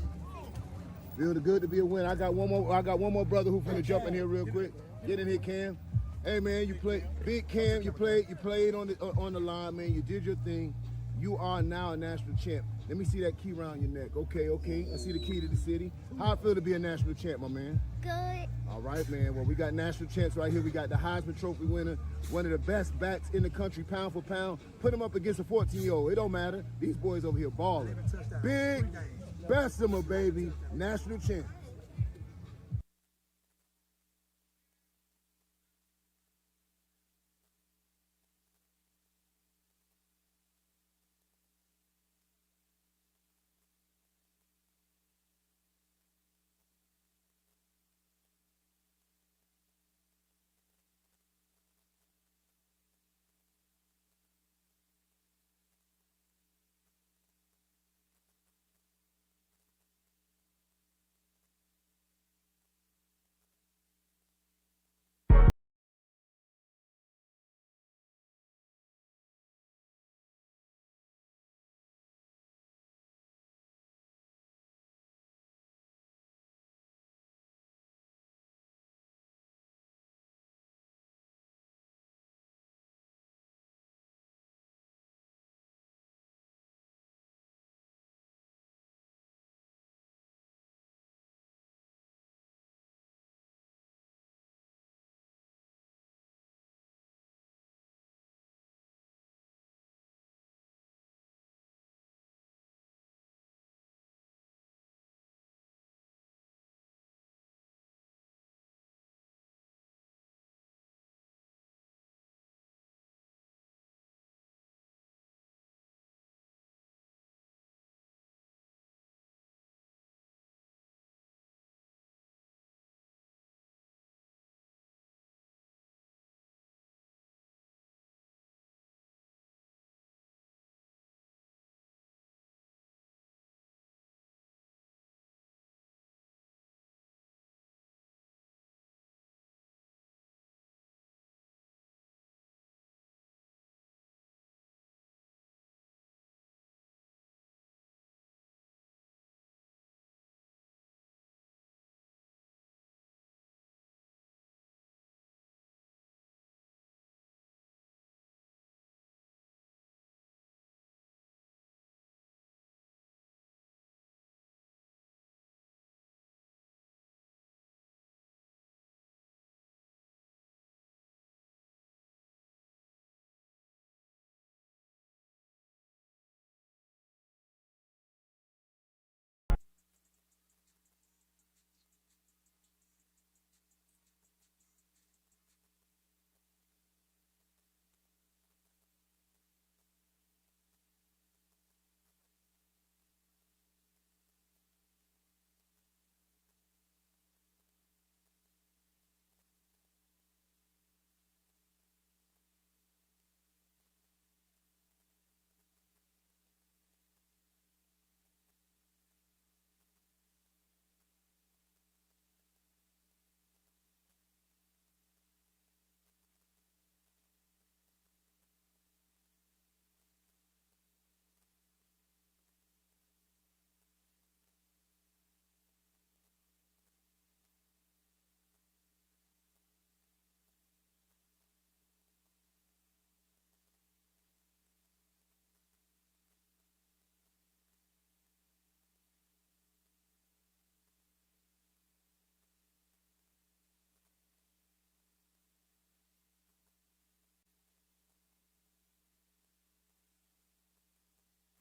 Feel good to be a winner. I got one more brother who finna jump in here real quick. Get in here, Cam. Hey, man, you played, big Cam. You played on the line, man. You did your thing. You are now a national champ. Let me see that key around your neck. Okay. I see the key to the city. How it feel to be a national champ, my man? Good. All right, man. Well, we got national champs right here. We got the Heisman Trophy winner, one of the best backs in the country, pound for pound. Put him up against a 14-year-old. It don't matter. These boys over here balling. Big Bessemer, baby. National champs.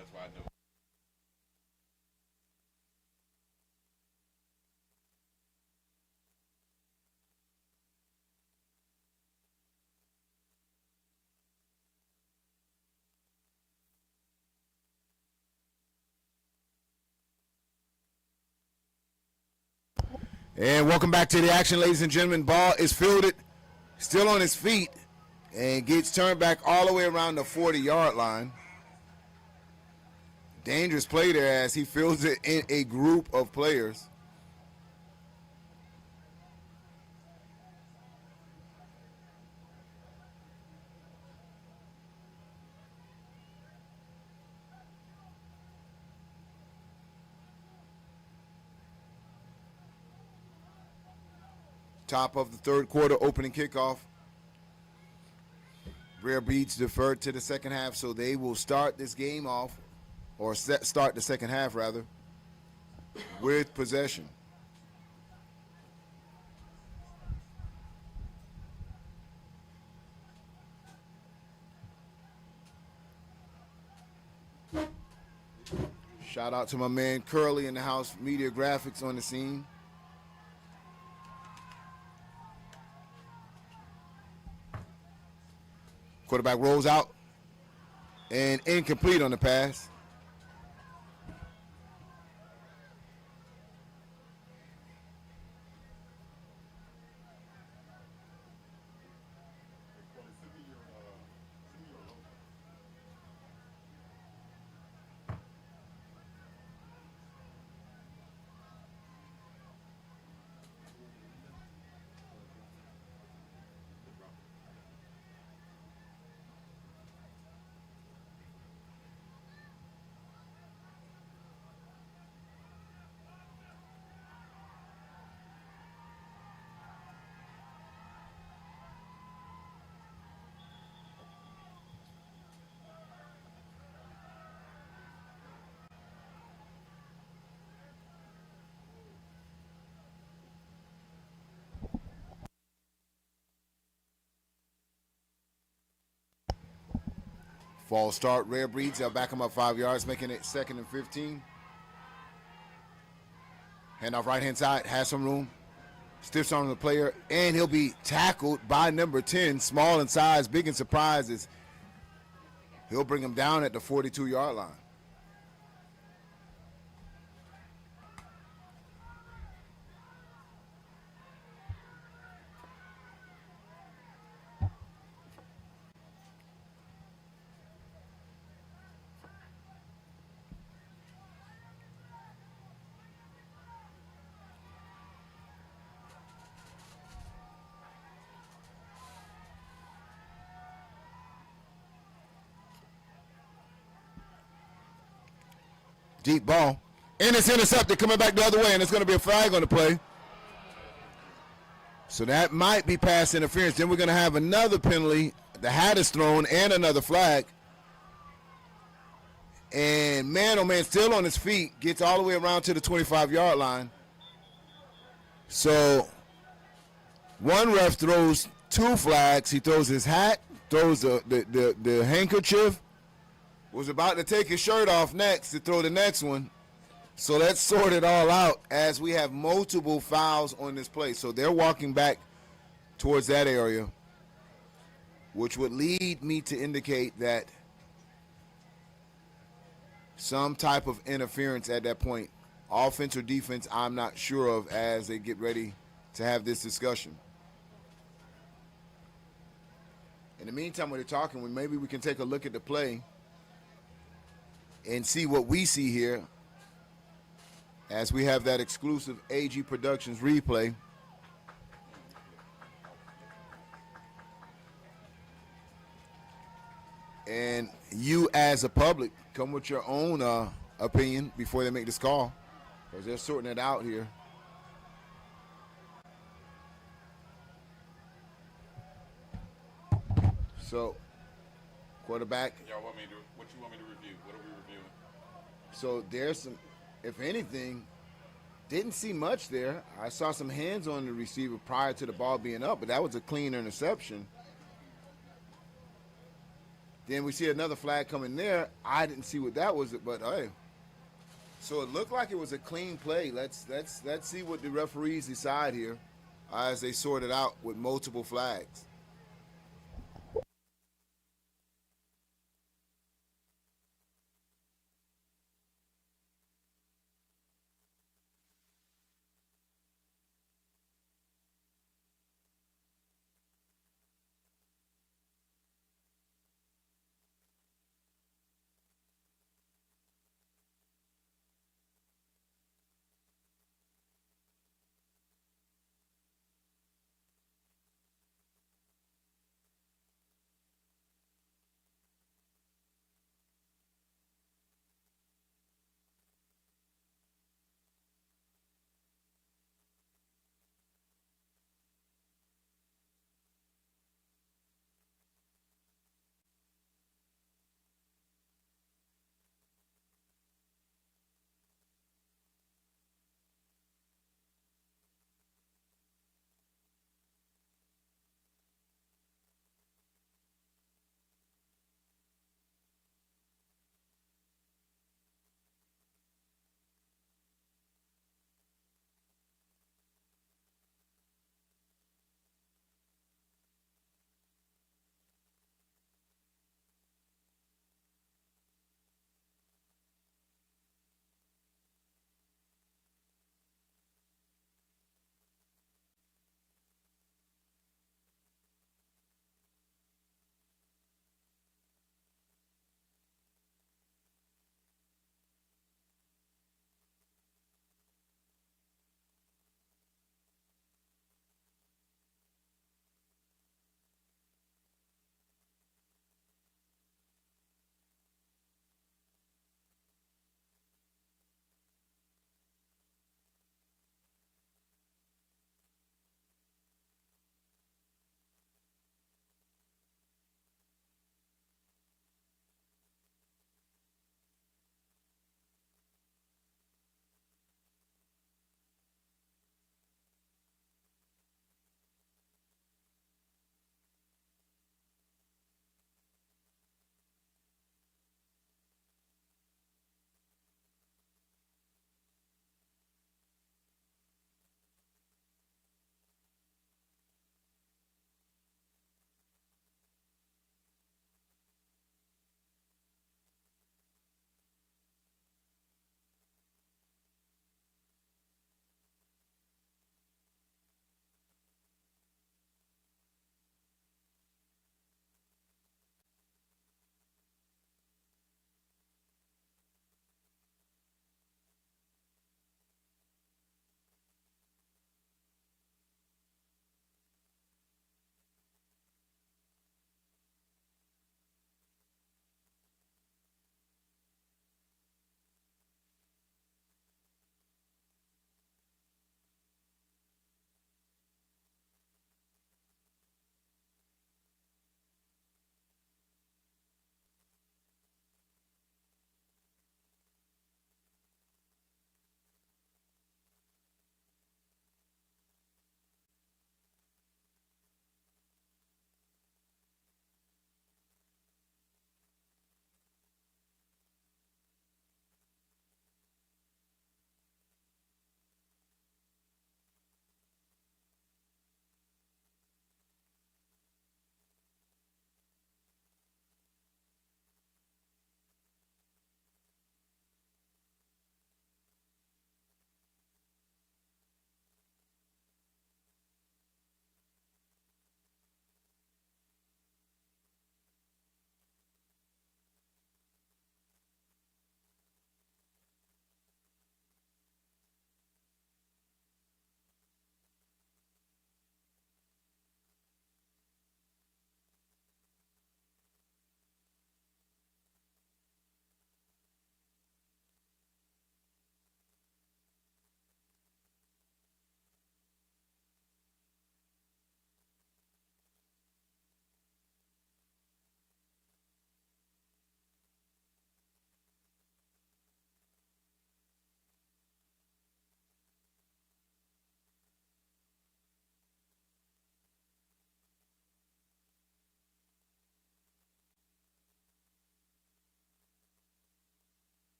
That's why I do. And welcome back to the action, ladies and gentlemen. Ball is fielded, still on his feet, and gets turned back all the way around the 40-yard line. Dangerous play there as he fields it in a group of players. Top of the third quarter, opening kickoff. Rarebreeds deferred to the second half, so they will start this game off, or start the second half rather, with possession. Shout out to my man Curly in the house, media graphics on the scene. Quarterback rolls out and incomplete on the pass. False start, Rarebreeds. They'll back him up 5 yards, making it 2nd and 15. Hand off right-hand side, has some room. Stiffs on the player, and he'll be tackled by number 10. Small in size, big in surprises. He'll bring him down at the 42-yard line. Deep ball. And it's intercepted, coming back the other way, and it's going to be a flag on the play. So that might be pass interference. Then we're going to have another penalty. The hat is thrown and another flag. And man, oh man, still on his feet, gets all the way around to the 25-yard line. So one ref throws 2 flags. He throws his hat, throws the handkerchief, was about to take his shirt off next to throw the next one. So let's sort it all out as we have multiple fouls on this play. So they're walking back towards that area, which would lead me to indicate that some type of interference at that point. Offense or defense, I'm not sure of as they get ready to have this discussion. In the meantime, when they're talking, maybe we can take a look at the play and see what we see here as we have that exclusive AG Productions replay. And you as a public, come with your own opinion before they make this call, because they're sorting it out here. So, quarterback. Y'all want me to, what you want me to review? What are we reviewing? So there's some, if anything, didn't see much there. I saw some hands on the receiver prior to the ball being up, but that was a clean interception. Then we see another flag coming there. I didn't see what that was, but hey. So it looked like it was a clean play. Let's see what the referees decide here as they sort it out with multiple flags.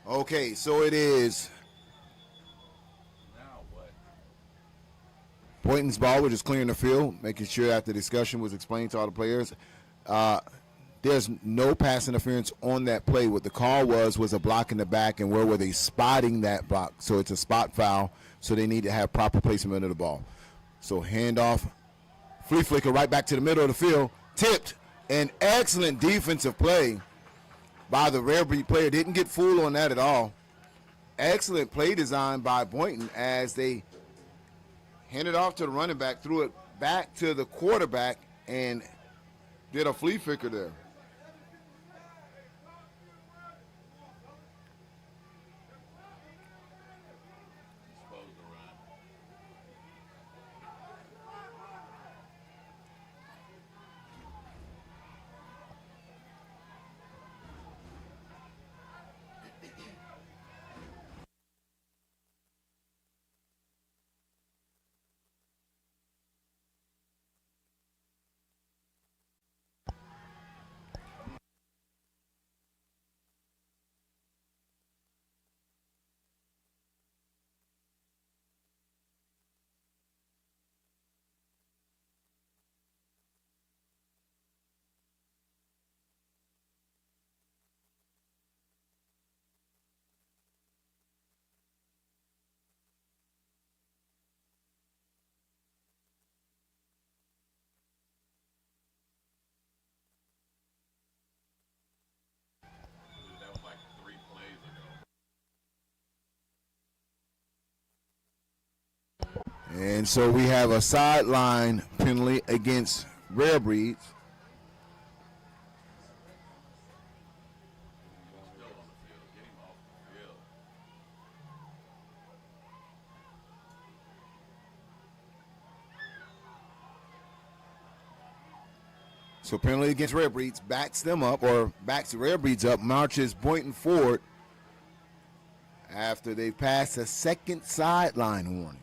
Okay, so it is Now what? Boynton's ball. We're just clearing the field, making sure that the discussion was explained to all the players. There's no pass interference on that play. What the call was a block in the back, and where were they spotting that block? So it's a spot foul, so they need to have proper placement of the ball. So handoff, flea flicker right back to the middle of the field, tipped. An excellent defensive play by the Rarebreed player. Didn't get fooled on that at all. Excellent play design by Boynton as they handed off to the running back, threw it back to the quarterback, and did a flea flicker there. Supposed to run. That was like 3 plays ago. And so we have a sideline penalty against Rarebreeds. Still on the field. Get him off the field. So penalty against Rarebreeds, backs them up, or backs the Rarebreeds up, marches Boynton forward after they pass a second sideline warning.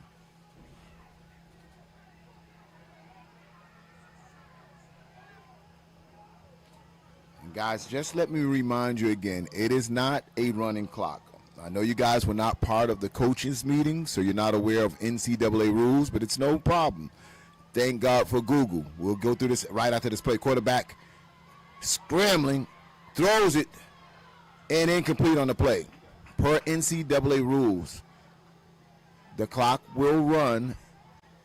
And guys, just let me remind you again, it is not a running clock. I know you guys were not part of the coaches meeting, so you're not aware of NCAA rules, but it's no problem. Thank God for Google. We'll go through this right after this play. Quarterback scrambling, throws it, and incomplete on the play. Per NCAA rules, the clock will run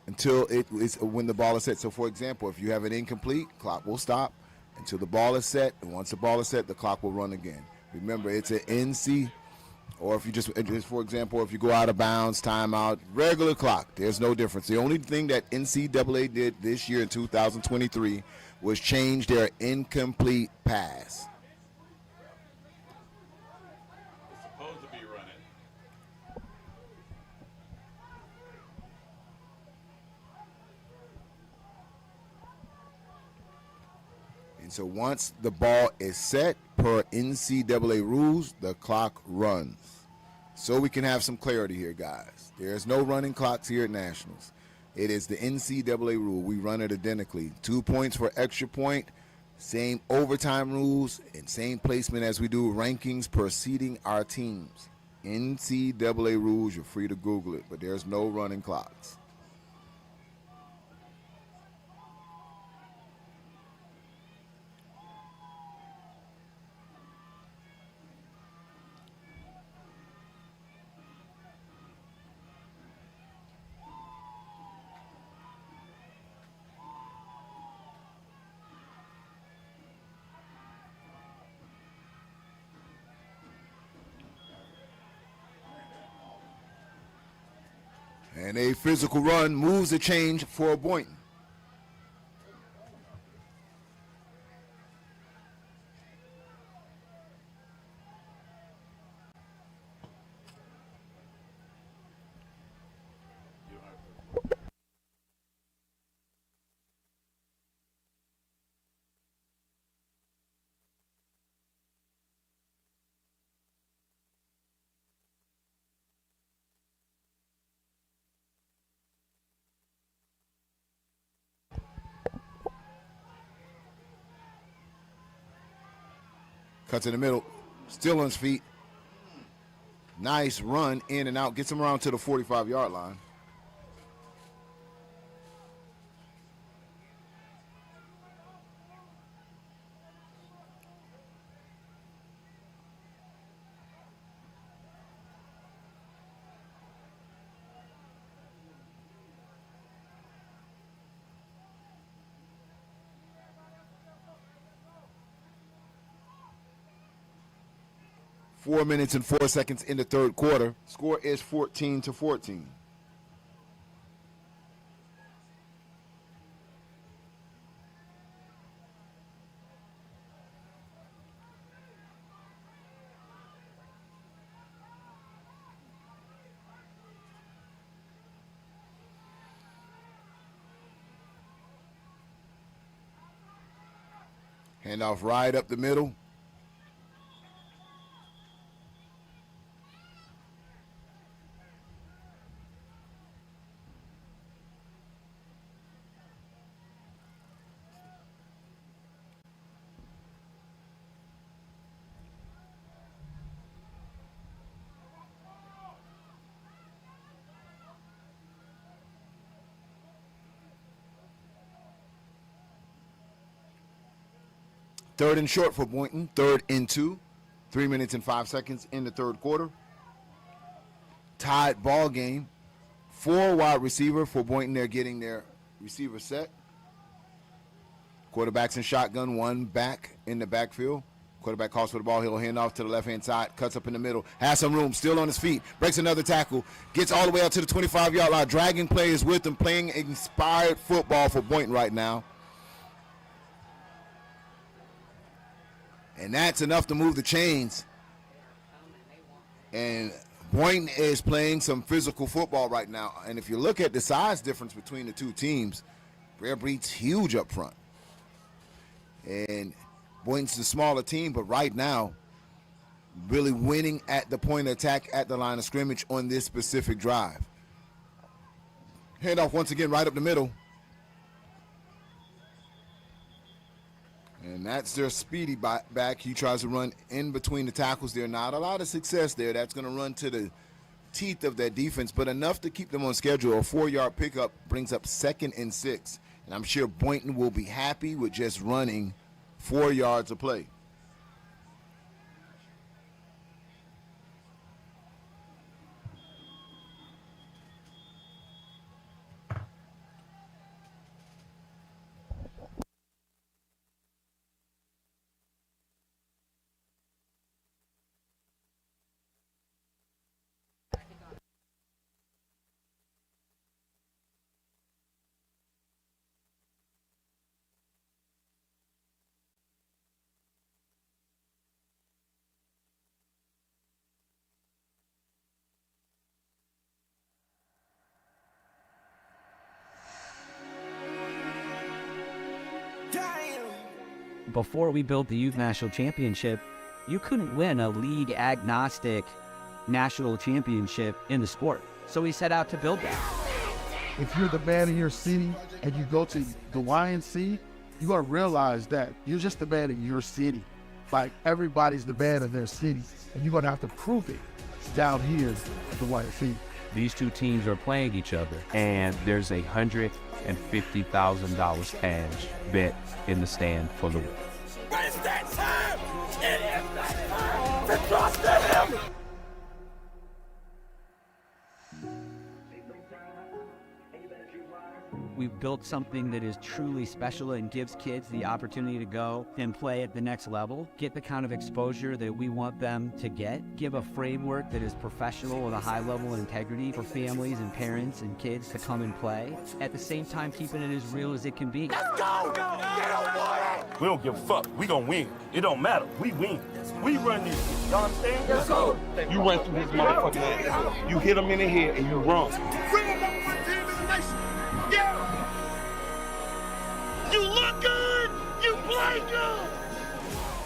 until it is when the ball is set. So, for example, if you have an incomplete, clock will stop until the ball is set. And once the ball is set, the clock will run again. Remember, it's an NC. Or if you just, for example, if you go out of bounds, timeout, regular clock, there's no difference. The only thing that NCAA did this year in 2023 was change their incomplete pass. It's supposed to be running. And so once the ball is set, per NCAA rules, the clock runs. So we can have some clarity here, guys. There's no running clocks here at Nationals. It is the NCAA rule. We run it identically. 2 points for extra point, same overtime rules, and same placement as we do rankings preceding our teams. NCAA rules, you're free to Google it, but there's no running clocks. And a physical run moves the change for Boynton. Cuts in the middle, still on his feet. Nice run in and out. Gets him around to the 45-yard line. Four minutes and 4 seconds in the third quarter. Score is 14-14. Handoff right up the middle. Third and short for Boynton. 3rd and 2. 3 minutes and 5 seconds in the third quarter. Tied ball game. 4 wide receiver for Boynton. They're getting their receiver set. Quarterback's in shotgun. 1 back in the backfield. Quarterback calls for the ball. He'll hand off to the left-hand side. Cuts up in the middle. Has some room. Still on his feet. Breaks another tackle. Gets all the way out to the 25-yard line. Dragging players with him. Playing inspired football for Boynton right now. And that's enough to move the chains. And Boynton is playing some physical football right now. And if you look at the size difference between the two teams, Rarebreeds huge up front. And Boynton's the smaller team, but right now, really winning at the point of attack at the line of scrimmage on this specific drive. Handoff once again right up the middle. And that's their speedy back. He tries to run in between the tackles. There's not a lot of success there. That's going to run to the teeth of that defense, but enough to keep them on schedule. A 4-yard pickup brings up 2nd and 6. And I'm sure Boynton will be happy with just running 4 yards of play. Before we built the Youth National Championship, you couldn't win a league agnostic national championship in the sport. So we set out to build that. If you're the man in your city and you go to the YNC, you gotta realize that you're just the man in your city. Like, everybody's the man in their city, and you're gonna have to prove it down here at the YNC. These two teams are playing each other, and there's $150,000 cash bet in the stand for the win. But it's that time! It is that time to trust in him! We've built something that is truly special and gives kids the opportunity to go and play at the next level, get the kind of exposure that we want them to get, give a framework that is professional with a high level of integrity for families and parents and kids to come and play, at the same time keeping it as real as it can be. Let's go! Get on board! We don't give a fuck. We gonna win. It don't matter. We win. We run this. Y'all understand? Let's go! You run through his motherfucking ass. You hit him in the head and you run. Yeah! You look good! You play good!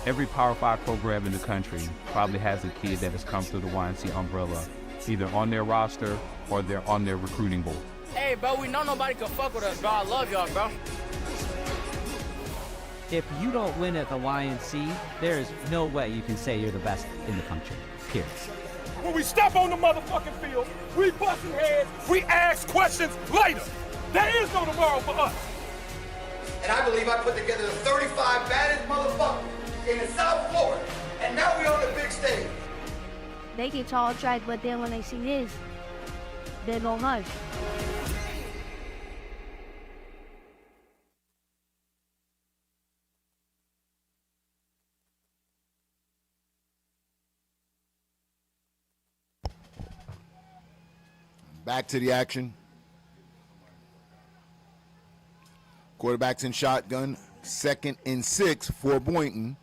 Every Power 5 program in the country probably has a kid that has come through the YNC umbrella, either on their roster or they're on their recruiting board. Hey, bro, we know nobody can fuck with us, bro. I love y'all, bro. If you don't win at the YNC, there is no way you can say you're the best in the country, period. when we step on the motherfucking field, we busting heads, we ask questions later. There is no tomorrow for us. And I believe I put together the 35 baddest motherfuckers in South Florida. And now we're on the big stage. They can talk trash, but then when they see this, they gon' hush. Back to the action. Quarterback's in shotgun. 2nd and 6 for Boynton.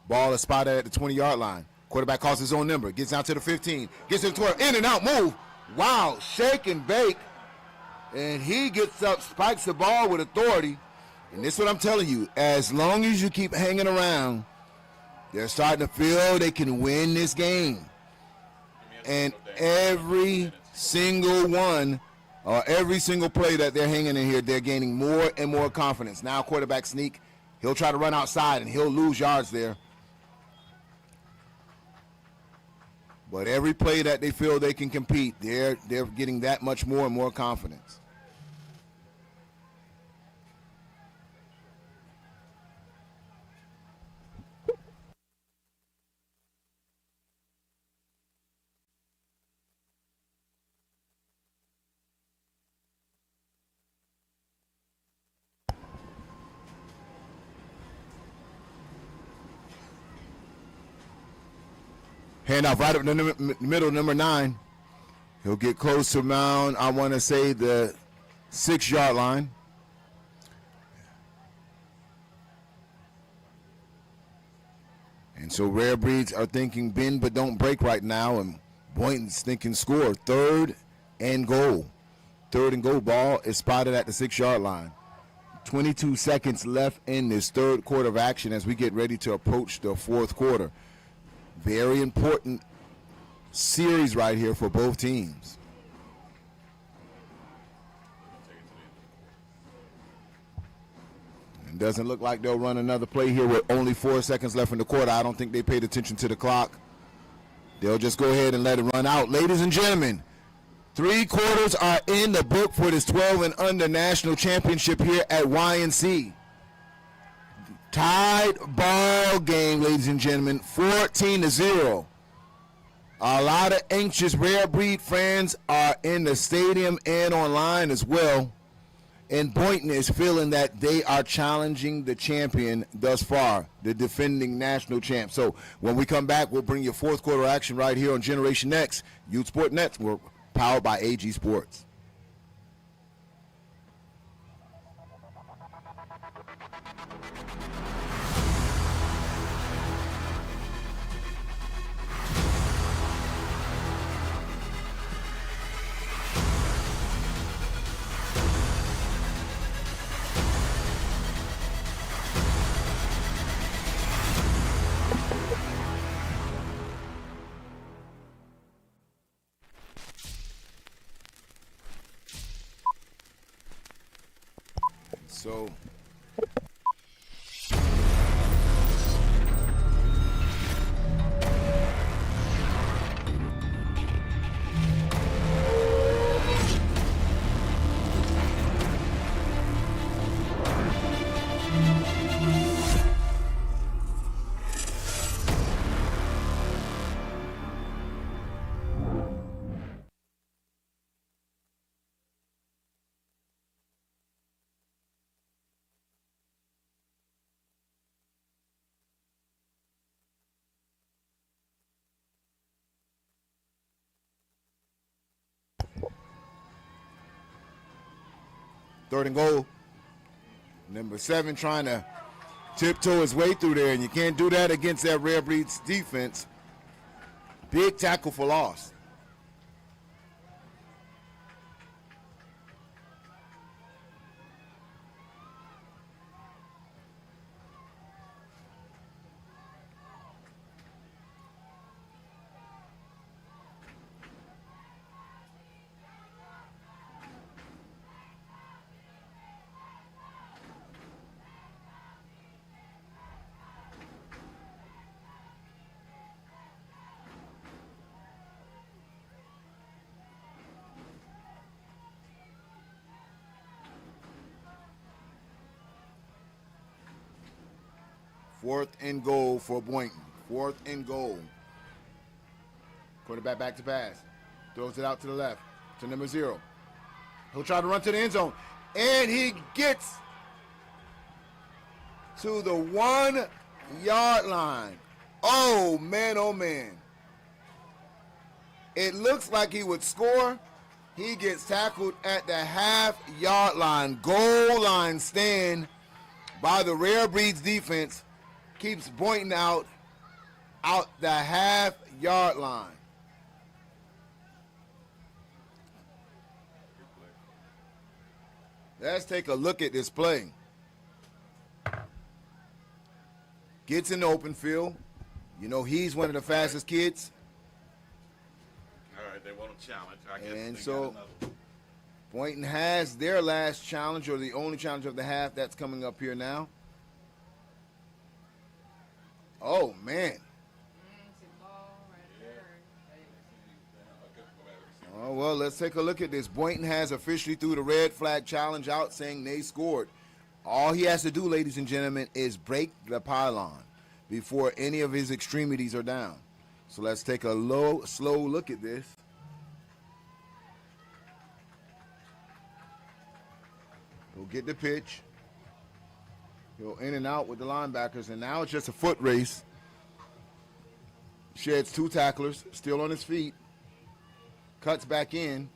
Ball is spotted at the 20-yard line. Quarterback calls his own number. Gets out to the 15. Gets to the 12. In and out move. Wow. Shake and bake. And he gets up, spikes the ball with authority. And this is what I'm telling you. As long as you keep hanging around, they're starting to feel they can win this game. And every single one, or every single play that they're hanging in here, they're gaining more and more confidence. Now quarterback sneak. He'll try to run outside, and he'll lose yards there. But every play that they feel they can compete, they're getting that much more and more confidence. Handoff right up the middle, number 9. He'll get close to around, I want to say, the 6-yard line. And so Rarebreeds are thinking bend but don't break right now, and Boynton's thinking score. 3rd and goal. 3rd and goal. Ball is spotted at the 6-yard line. 22 seconds left in this 3rd quarter of action as we get ready to approach the 4th quarter. Very important series right here for both teams. It doesn't look like they'll run another play here with only 4 seconds left in the quarter. I don't think they paid attention to the clock. They'll just go ahead and let it run out. Ladies and gentlemen, 3 quarters are in the book for this 12 and under national championship here at YNC. Tied ball game, ladies and gentlemen, 14-0. A lot of anxious Rarebreed fans are in the stadium and online as well. And Boynton is feeling that they are challenging the champion thus far, the defending national champ. So when we come back, we'll bring you 4th quarter action right here on Generation X, Youth Sport Network, powered by AG Sports. So third and goal. Number 7 trying to tiptoe his way through there, and you can't do that against that Rarebreeds defense. Big tackle for loss. 4th and goal for Boynton. 4th and goal. Quarterback back to pass. Throws it out to the left to number 0. He'll try to run to the end zone. And he gets to the 1-yard line. Oh, man, oh, man. It looks like he would score. He gets tackled at the half-yard line. Goal line stand by the Rarebreeds defense keeps Boynton out the half-yard line. Let's take a look at this play. Gets in the open field. You know, he's one of the fastest kids. All right, they want a challenge. I guess And they so got another. Boynton has their last challenge, or the only challenge of the half. That's coming up here now. Oh, man. Oh, well, let's take a look at this. Boynton has officially threw the red flag challenge out, saying they scored. All he has to do, ladies and gentlemen, is break the pylon before any of his extremities are down. So let's take a slow look at this. He'll get the pitch. He'll in and out with the linebackers, and now it's just a foot race. Sheds 2 tacklers, still on his feet. Cuts back in.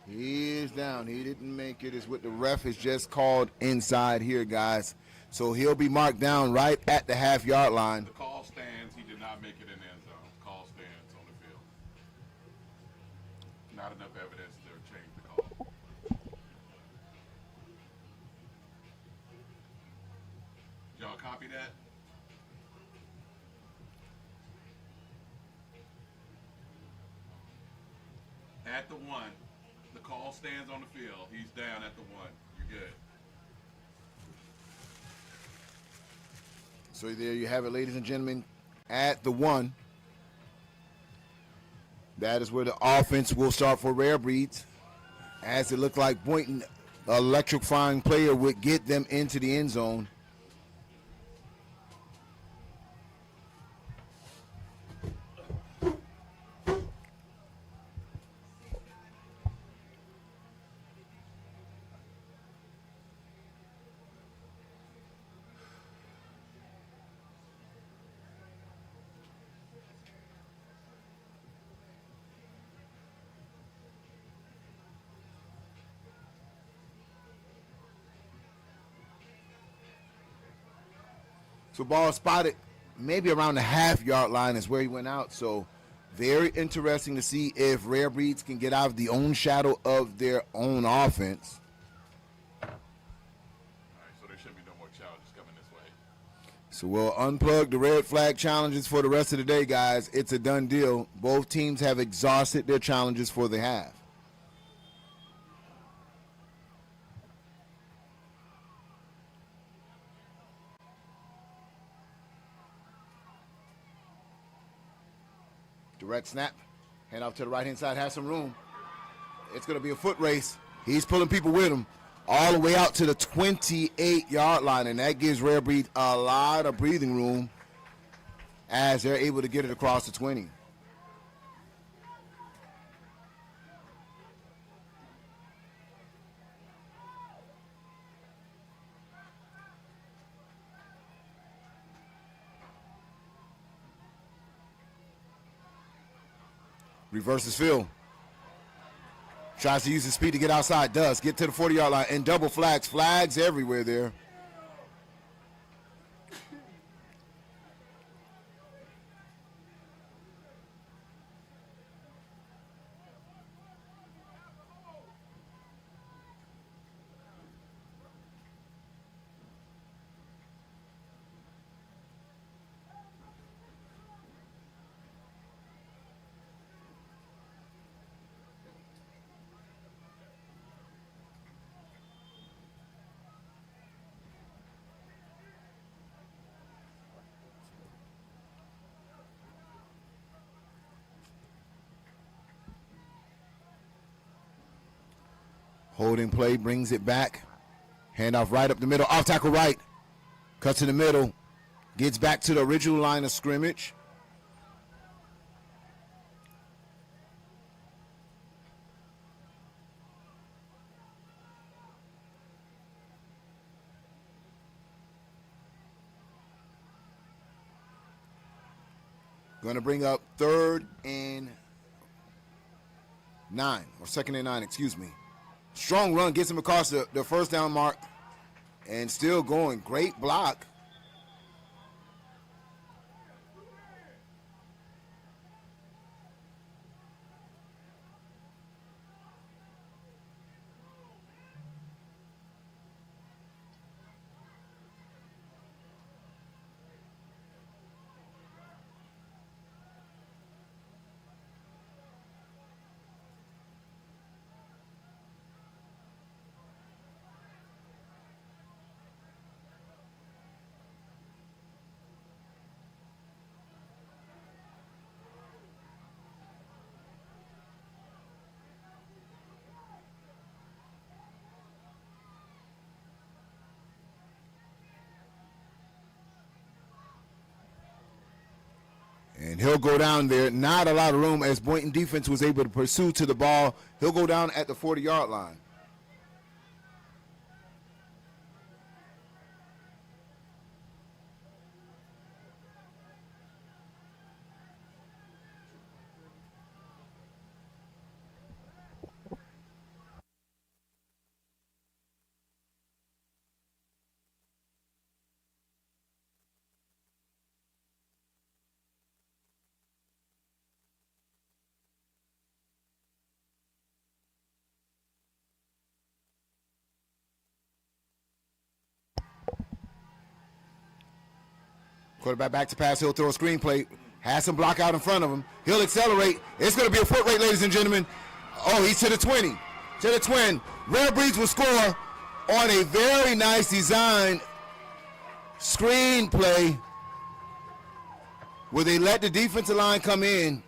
He is down. He didn't make it. It's what the ref has just called inside here, guys. So he'll be marked down right at the half-yard line. The call stands. He did not make it in the end zone. Call stands on the field. Not enough evidence to change the call. Y'all copy that? At the 1, the call stands on the field. He's down at the 1. You're good. So there you have it, ladies and gentlemen, at the 1. That is where the offense will start for Rarebreeds, as it looked like Boynton, electrifying player, would get them into the end zone. So ball spotted maybe around the half-yard line is where he went out. So very interesting to see if Rarebreeds can get out of the own shadow of their own offense. All right, so there should be no more challenges coming this way. So we'll unplug the red flag challenges for the rest of the day, guys. It's a done deal. Both teams have exhausted their challenges for the half. Direct snap. Hand off to the right-hand side. Has some room. It's going to be a foot race. He's pulling people with him all the way out to the 28-yard line, and that gives Rarebreeds a lot of breathing room as they're able to get it across the 20. Reverses field. Tries to use his speed to get outside. Does. Get to the 40-yard line. And double flags. Flags everywhere there. Holding play brings it back Handoff right up the middle. Off tackle right. Cuts in the middle. Gets back to the original line of scrimmage. Going to bring up 3rd and 9, or 2nd and 9, excuse me. Strong run, gets him across the first down mark, and still going. Great block. And he'll go down there. Not a lot of room as Boynton defense was able to pursue to the ball. He'll go down at the 40-yard line. Quarterback back to pass. He'll throw a screen play. Has some block out in front of him. He'll accelerate. It's going to be a foot rate, ladies and gentlemen. Oh, he's to the 20. To the 20. Rarebreeds will score on a very nice design screen play where they let the defensive line come in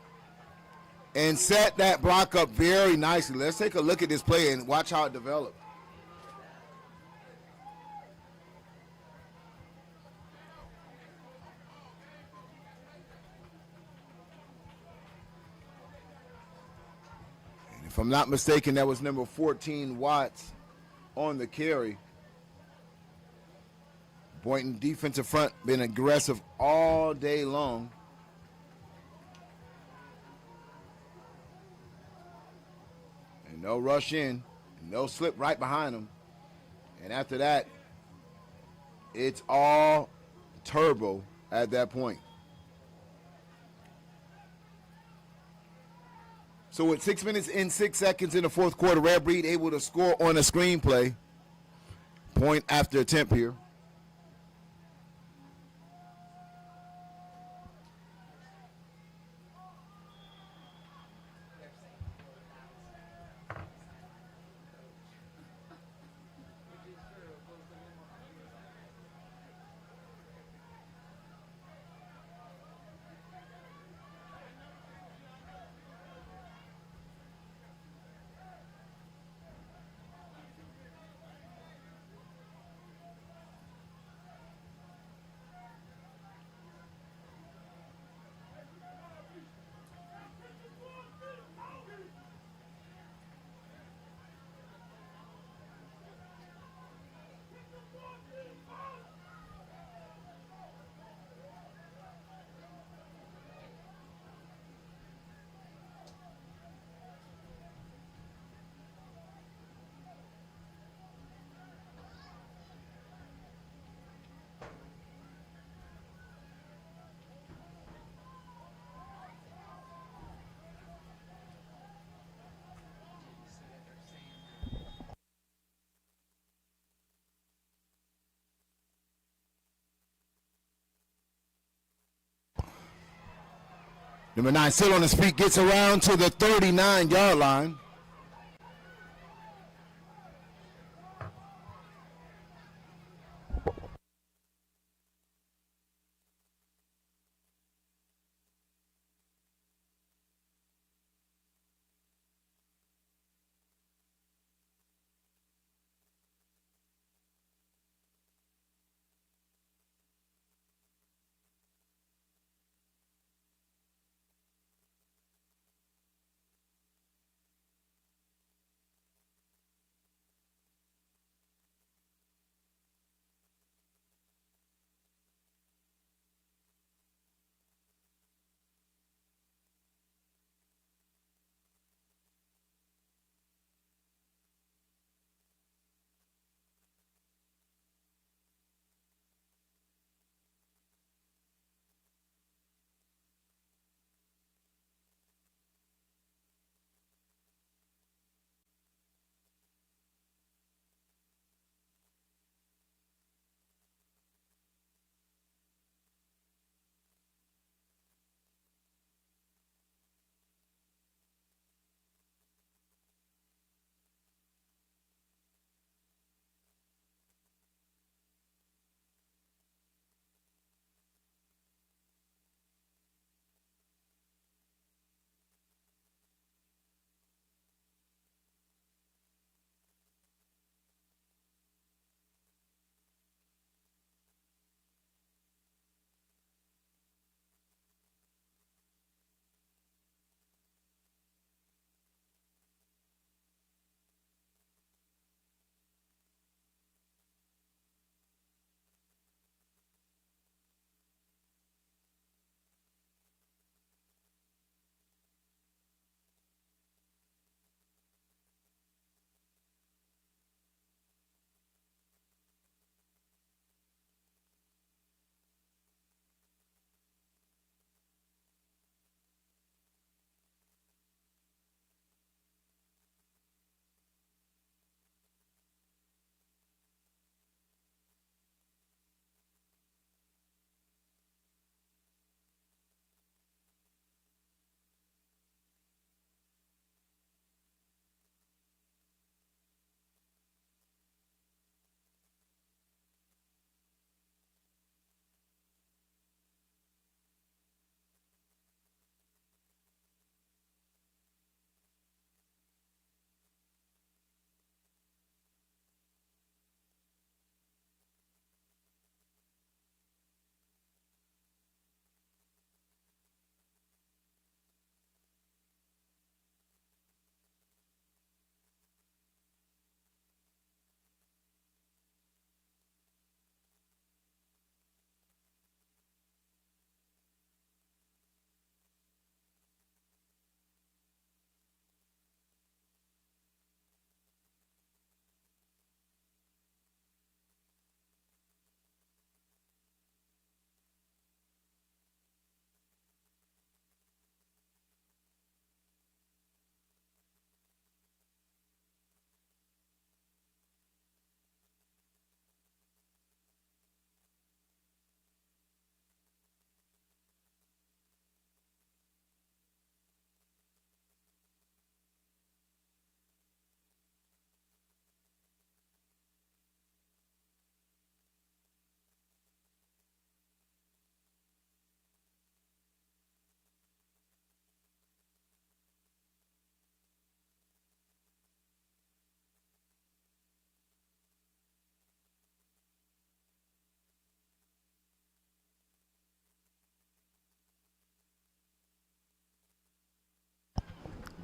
and set that block up very nicely. Let's take a look at this play and watch how it develops. If I'm not mistaken, that was number 14, Watts, on the carry. Boynton defensive front been aggressive all day long. And no rush in, no slip right behind them. And after that, it's all turbo at that point. So with 6 minutes and 6 seconds in the fourth quarter, Rarebreed able to score on a screenplay. Point after attempt here. Number 9 still on his feet, gets around to the 39-yard line.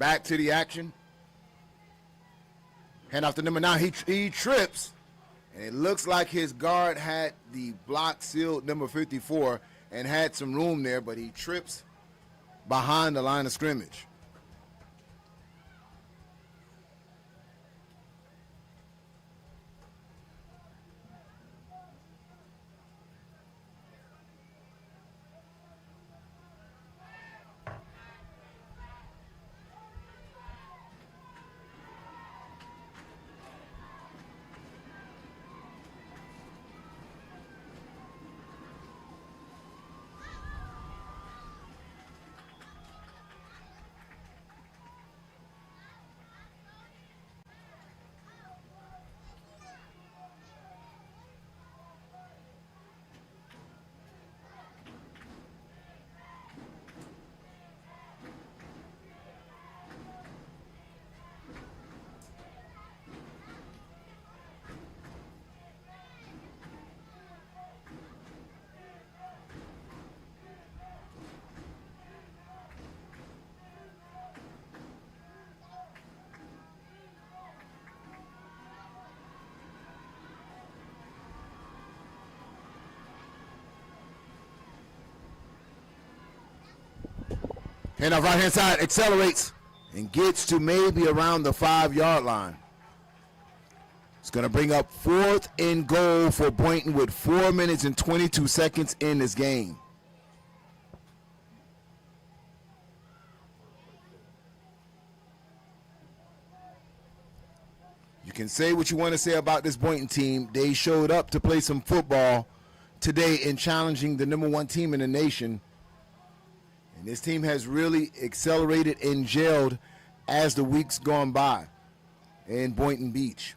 Back to the action. Hand off to number 9. He trips. And it looks like his guard had the block sealed, number 54, and had some room there, but he trips behind the line of scrimmage. Hand off right-hand side, accelerates, and gets to maybe around the 5-yard line. It's going to bring up 4th and goal for Boynton with 4 minutes and 22 seconds in this game. You can say what you want to say about this Boynton team. They showed up to play some football today in challenging the number 1 team in the nation. And this team has really accelerated and gelled as the weeks gone by in Boynton Beach.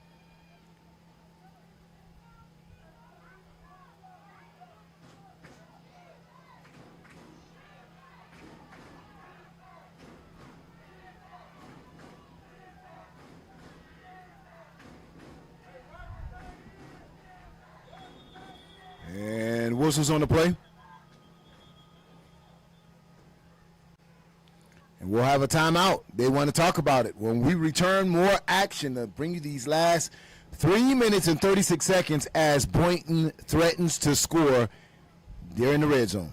And whistles on the play. And we'll have a timeout. They want to talk about it. When we return, more action to bring you these last 3 minutes and 36 seconds as Boynton threatens to score. They're in the red zone.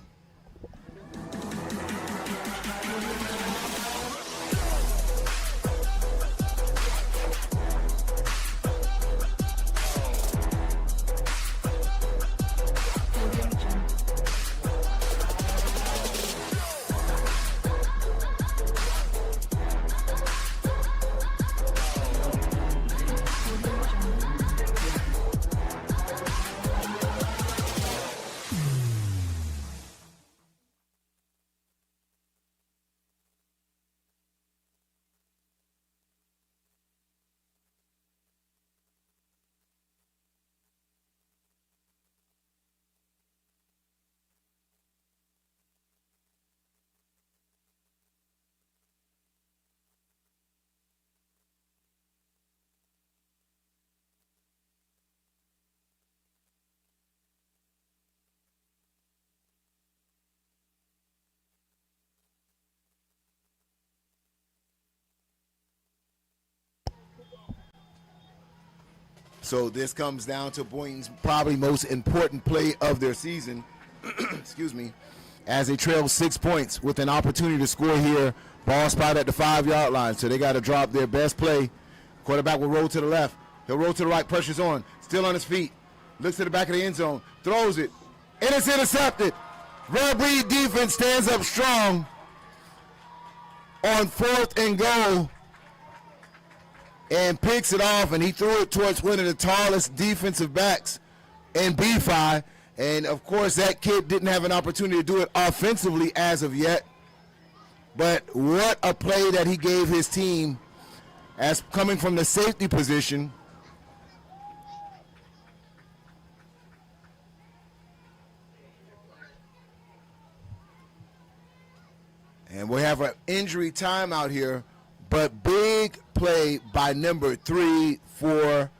So this comes down to Boynton's probably most important play of their season, excuse me, as they trail 6 points with an opportunity to score here. Ball spot at the 5-yard line, so they got to drop their best play. Quarterback will roll to the left. He'll roll to the right, pressure's on, still on his feet. Looks to the back of the end zone, throws it, and it's intercepted. Rarebreeds defense stands up strong on 4th and goal. And picks it off, and he threw it towards one of the tallest defensive backs in B-5. And, of course, that kid didn't have an opportunity to do it offensively as of yet. But what a play that he gave his team as coming from the safety position. And we have an injury timeout here. But big play by number 3 for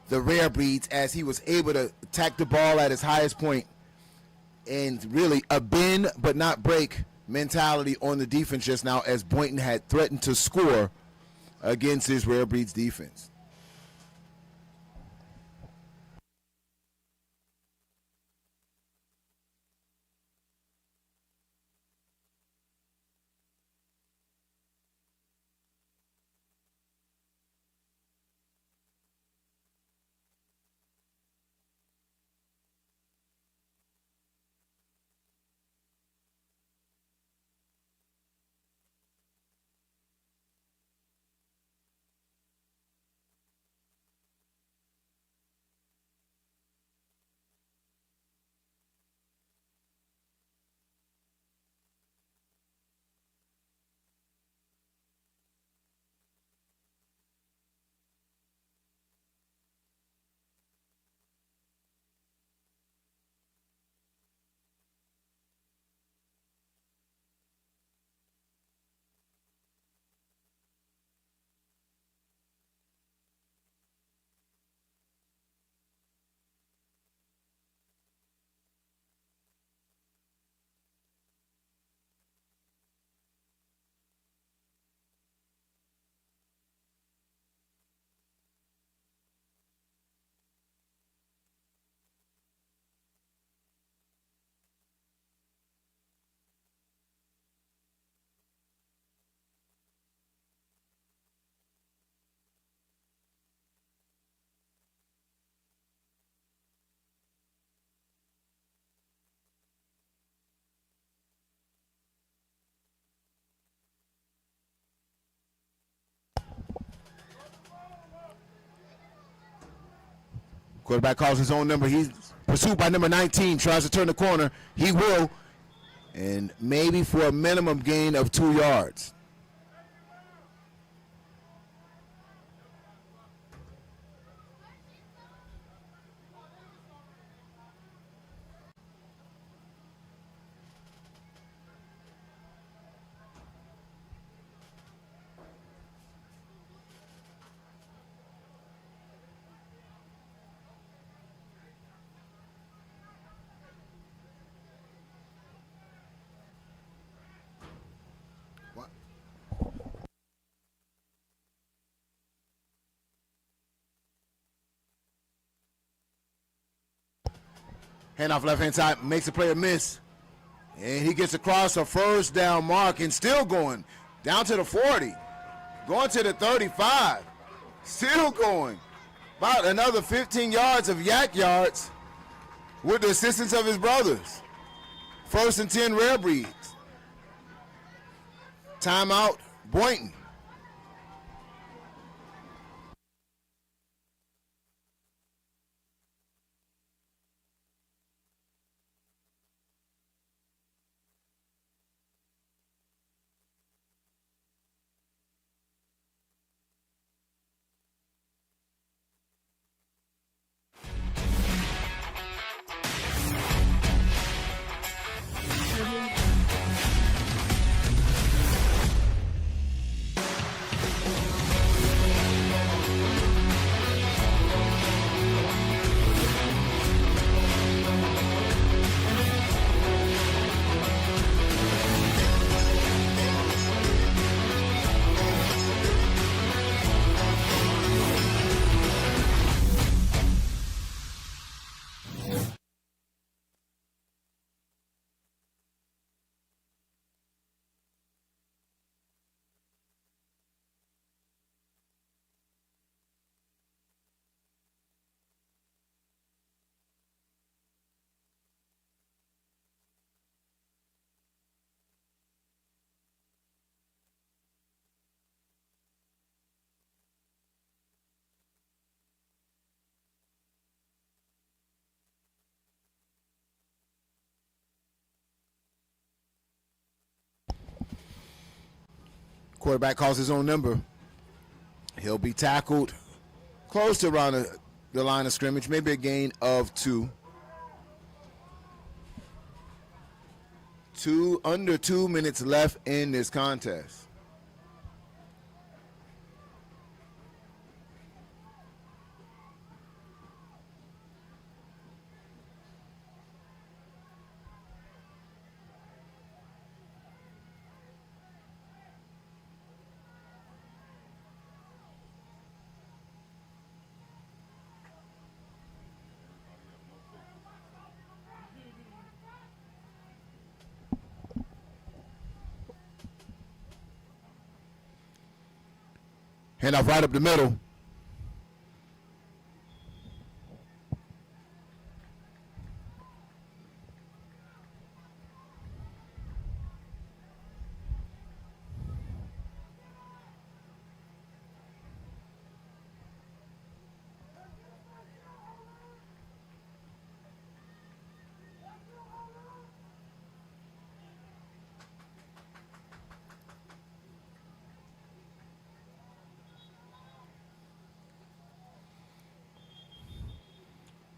the Rarebreeds as he was able to attack the ball at his highest point and really a bend but not break mentality on the defense just now, as Boynton had threatened to score against his Rarebreeds defense. Quarterback calls his own number. He's pursued by number 19, tries to turn the corner. He will, and maybe for a minimum gain of 2 yards. Handoff left-hand side, makes the player miss. And he gets across a first down mark and still going. Down to the 40. Going to the 35. Still going. About another 15 yards of yak yards with the assistance of his brothers. 1st and 10 Rarebreeds. Timeout, Boynton. Quarterback calls his own number. He'll be tackled close to around the line of scrimmage, maybe a gain of 2. Under 2 minutes left in this contest. Handoff right up the middle.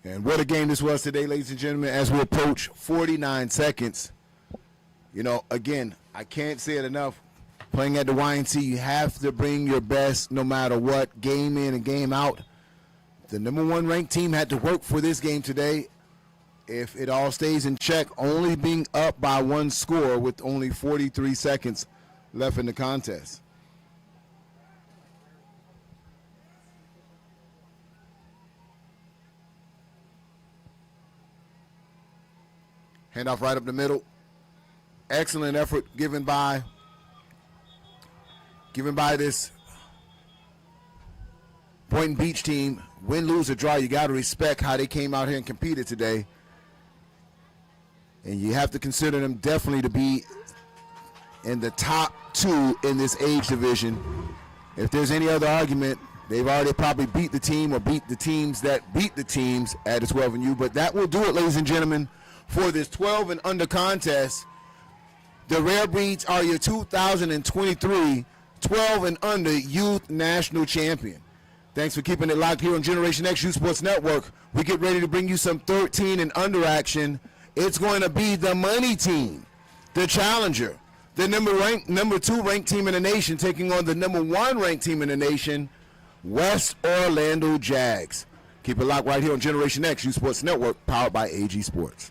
And what a game this was today, ladies and gentlemen, as we approach 49 seconds. You know, again, I can't say it enough. Playing at the YNC, you have to bring your best no matter what, game in and game out. The number 1 ranked team had to work for this game today. If it all stays in check, only being up by 1 score with only 43 seconds left in the contest. Handoff right up the middle. Excellent effort given by this Boynton Beach team. Win, lose, or draw, you got to respect how they came out here and competed today. And you have to consider them definitely to be in the top 2 in this age division. If there's any other argument, they've already probably beat the team or beat the teams that beat the teams at the 12 and U. But that will do it, ladies and gentlemen, for this 12 and under contest. The Rarebreeds are your 2023 12 and under youth national champion. Thanks for keeping it locked here on Generation X Youth Sports Network. We get ready to bring you some 13 and under action. It's going to be the money team, the challenger, the number 2 ranked team in the nation taking on the number 1 ranked team in the nation, West Orlando Jags. Keep it locked right here on Generation X Youth Sports Network, powered by AG Sports.